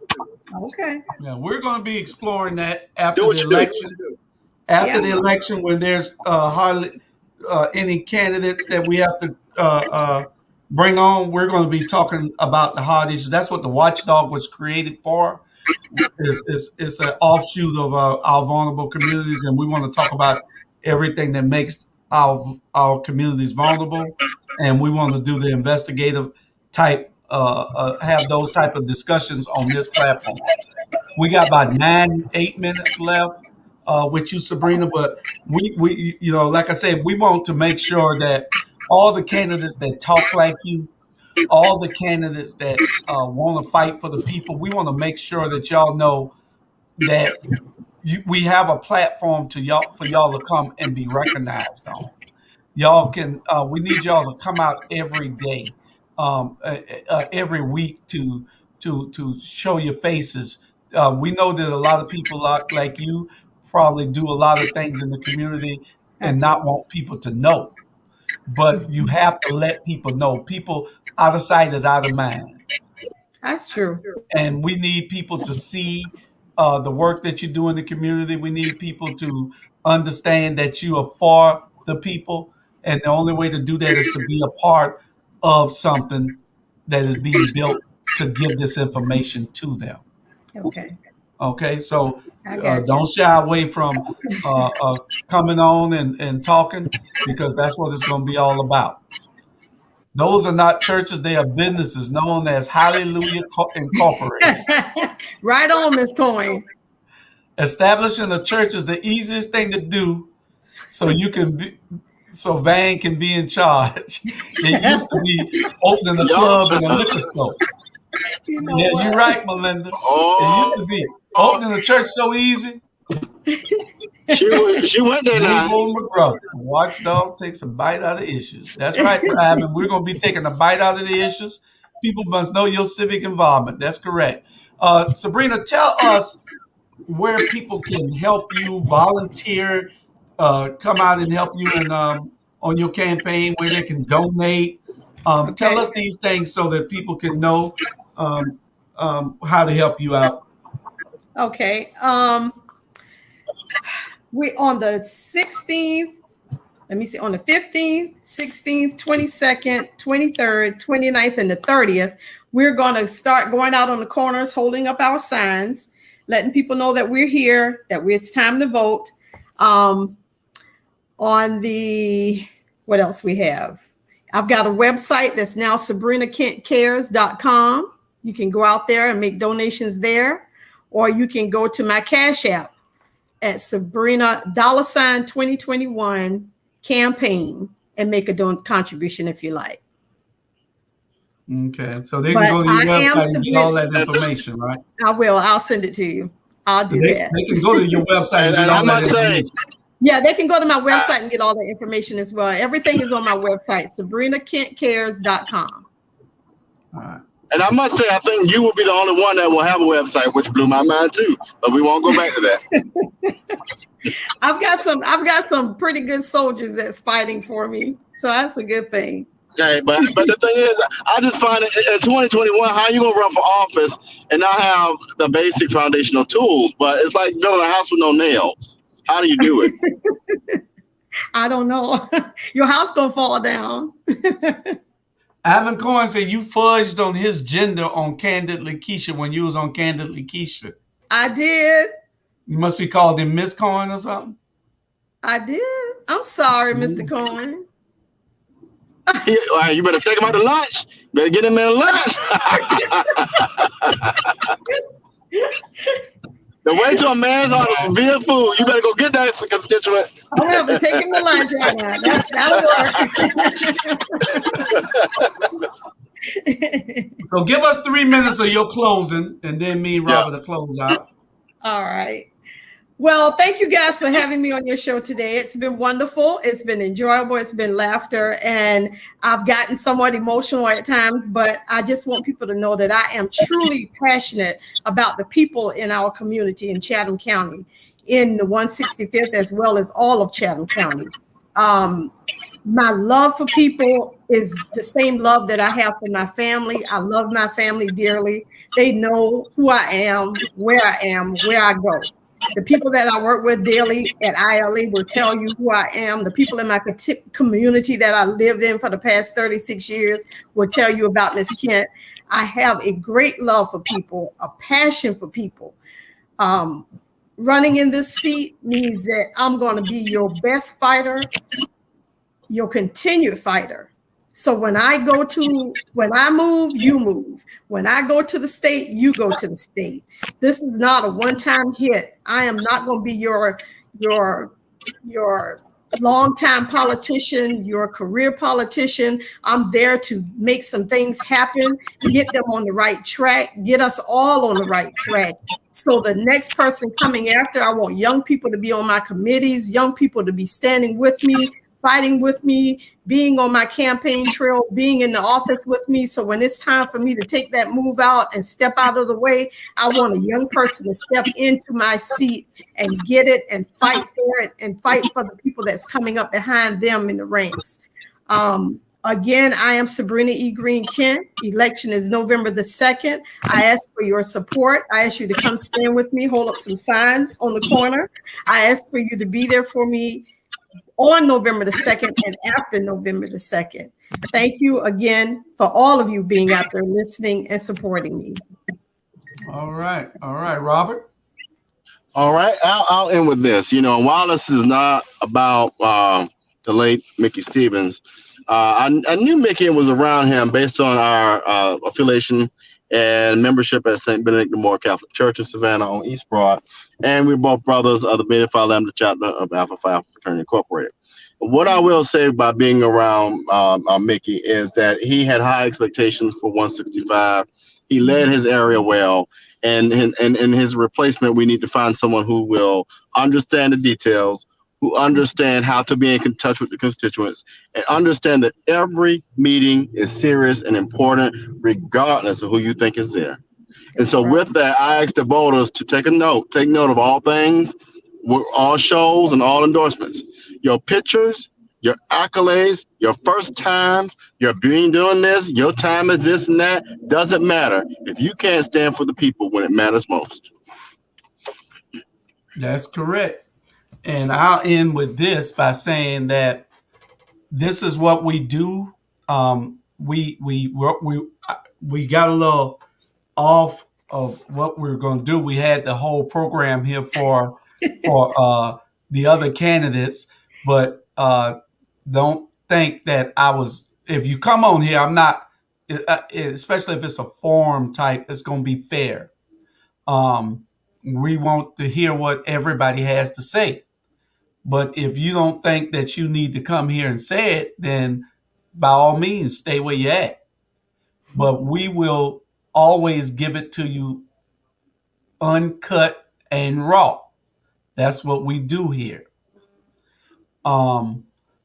Okay. Yeah, we're gonna be exploring that after Do what the you do. election. After Yeah. the election, when there's hardly any candidates that we have to bring on, we're going to be talking about the hard issues. That's what the Watchdog was created for. It's an offshoot of our vulnerable communities, and we want to talk about everything that makes our communities vulnerable, and we want to do the investigative type, have those type of discussions on this platform. We got about 8 minutes left with you, Sabrina, but we, like I said, we want to make sure that all the candidates that talk like you, all the candidates that want to fight for the people, we want to make sure that y'all know that we have a platform for y'all to come and be recognized on. Y'all can. We need y'all to come out every day, every week to show your faces. We know that a lot of people like you probably do a lot of things in the community and not want people to know. But you have to let people know. People out of sight is out of mind. That's true. And we need people to see the work that you do in the community. We need people to understand that you are for the people. And the only way to do that is to be a part of something that is being built to give this information to them. Okay. Okay, so I got you. don't shy away from coming on and talking, because that's what it's going to be all about. Those are not churches, they are businesses known as Hallelujah Incorporated. Right on, Miss Coyne. Establishing a church is the easiest thing to do so Van can be in charge. It used to be opening a club and a liquor store. You're right, Melinda. It used to be opening a church so easy. She went there now. McGruff, Watchdog takes a bite out of issues. That's right, Ivan. We're going to be taking a bite out of the issues. People must know your civic involvement. That's correct. Sabrina, tell us where people can help you volunteer, come out and help you on your campaign, where they can donate. Tell us these things so that people can know how to help you out. Okay. We on the 16th, let me see, on the 15th, 16th, 22nd, 23rd, 29th, and the 30th, we're going to start going out on the corners, holding up our signs, letting people know that we're here, that it's time to vote. On the, what else we have? I've got a website that's now sabrinakentcares.com. You can go out there and make donations there, or you can go to my Cash App at Sabrina $2021 campaign and make a contribution if you like. Okay, so they can go to your website and get all that information, right? I will. I'll send it to you. I'll do that. They can go to your website and get all that information. Yeah, they can go to my website and get all that information as well. Everything is on my website, sabrinakentcares.com. All right. And I must say, I think you will be the only one that will have a website, which blew my mind too. But we won't go back to that. I've got some pretty good soldiers that's fighting for me, so that's a good thing. Okay, but the thing is, I just find it in 2021, how you gonna run for office and not have the basic foundational tools? But it's like building a house with no nails. How do you do it? I don't know. Your house gonna fall down. Ivan Cohen said you fudged on his gender on Candidly Keisha when you was on Candidly Keisha. I did. You must be called him Miss Cohen or something. I did. I'm sorry, Mr. Cohen. You better take him out to lunch. Better get him in lunch. The way to a man's heart is via food. You better go get that constituent. I'm gonna have to take him to lunch right now. That'll work. So give us 3 minutes of your closing, and then me and Robert will close out. All right. Well, thank you guys for having me on your show today. It's been wonderful. It's been enjoyable. It's been laughter. And I've gotten somewhat emotional at times, but I just want people to know that I am truly passionate about the people in our community in Chatham County, in the 165th, as well as all of Chatham County. My love for people is the same love that I have for my family. I love my family dearly. They know who I am, where I go. The people that I work with daily at ILE will tell you who I am. The people in my community that I lived in for the past 36 years will tell you about Miss Kent. I have a great love for people, a passion for people. Running in this seat means that I'm going to be your best fighter, your continued fighter. So when I move, you move. When I go to the state, you go to the state. This is not a one-time hit. I am not going to be your longtime politician, your career politician. I'm there to make some things happen, get them on the right track, get us all on the right track. So the next person coming after, I want young people to be on my committees, young people to be standing with me, fighting with me, being on my campaign trail, being in the office with me. So when it's time for me to take that move out and step out of the way, I want a young person to step into my seat and get it and fight for it and fight for the people that's coming up behind them in the ranks. Again, I am Sabrina E. Green Kent. Election is November the 2nd. I ask for your support. I ask you to come stand with me, hold up some signs on the corner. I ask for you to be there for me on November the 2nd and after November the 2nd. Thank you again for all of you being out there listening and supporting me. All right, Robert. All right, I'll end with this. You know, while this is not about the late Mickey Stevens, I knew Mickey and was around him based on our affiliation and membership at St. Benedict the Moore Catholic Church in Savannah on East Broad. And we're both brothers of the Beta Phi Lambda chapter of Alpha Phi Fraternity Incorporated. What I will say by being around Mickey is that he had high expectations for 165. He led his area well. And in his replacement, we need to find someone who will understand the details, who understand how to be in touch with the constituents, and understand that every meeting is serious and important, regardless of who you think is there. And so with that, I ask the voters to take note of all things, all shows and all endorsements. Your pictures, your accolades, your first times, your being doing this, your time is this and that, doesn't matter if you can't stand for the people when it matters most. That's correct. And I'll end with this by saying that this is what we do. We got a little off of what we were going to do. We had the whole program here for the other candidates, but don't think that I was. If you come on here, I'm not. Especially if it's a forum type, it's going to be fair. We want to hear what everybody has to say. But if you don't think that you need to come here and say it, then by all means, stay where you're at. But we will always give it to you uncut and raw. That's what we do here.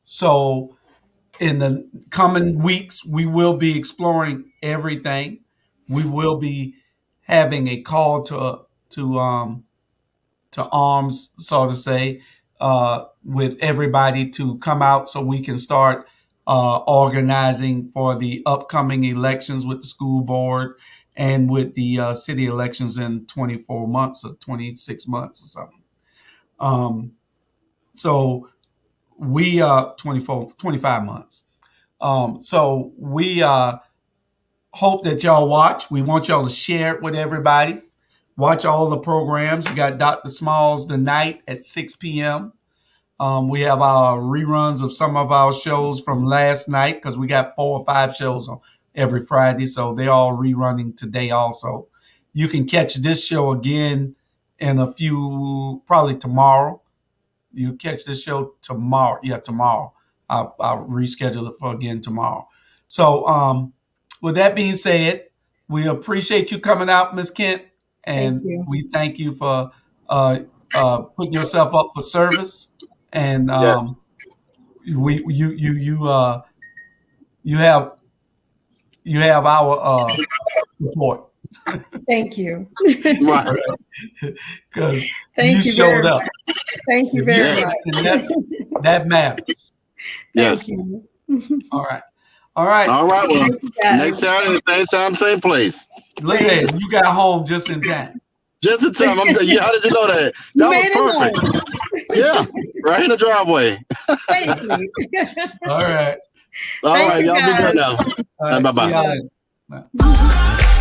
So in the coming weeks, we will be exploring everything. We will be having a call to arms, so to say, with everybody to come out so we can start organizing for the upcoming elections with the school board and with the city elections in 24 months or 26 months or something. So we 25 months. So we hope that y'all watch. We want y'all to share it with everybody. Watch all the programs. You got Dr. Smalls tonight at 6 p.m. We have our reruns of some of our shows from last night because we got 4 or 5 shows on every Friday. So they're all rerunning today also. You can catch this show again in a few, probably tomorrow. You catch this show tomorrow. Yeah, tomorrow. I'll reschedule it for again tomorrow. So with that being said, we appreciate you coming out, Ms. Kent, and Thank you. we thank you for putting yourself up for service. And Yes. you have our support. Thank you. Right. Because Thank you you showed very up. much. Thank you very Yeah. much. And that matters. Thank Yes. you. All right. All right. All right. Well, Thank you, guys. next Saturday, same time, same place. Look at it. You got home just in time. Just in time. Yeah, how did you know that? You That made it was perfect. home Yeah, right in the driveway. safely. All right. All Thank right, you, y'all be guys. good now. All right. Bye-bye. See y'all later. Bye.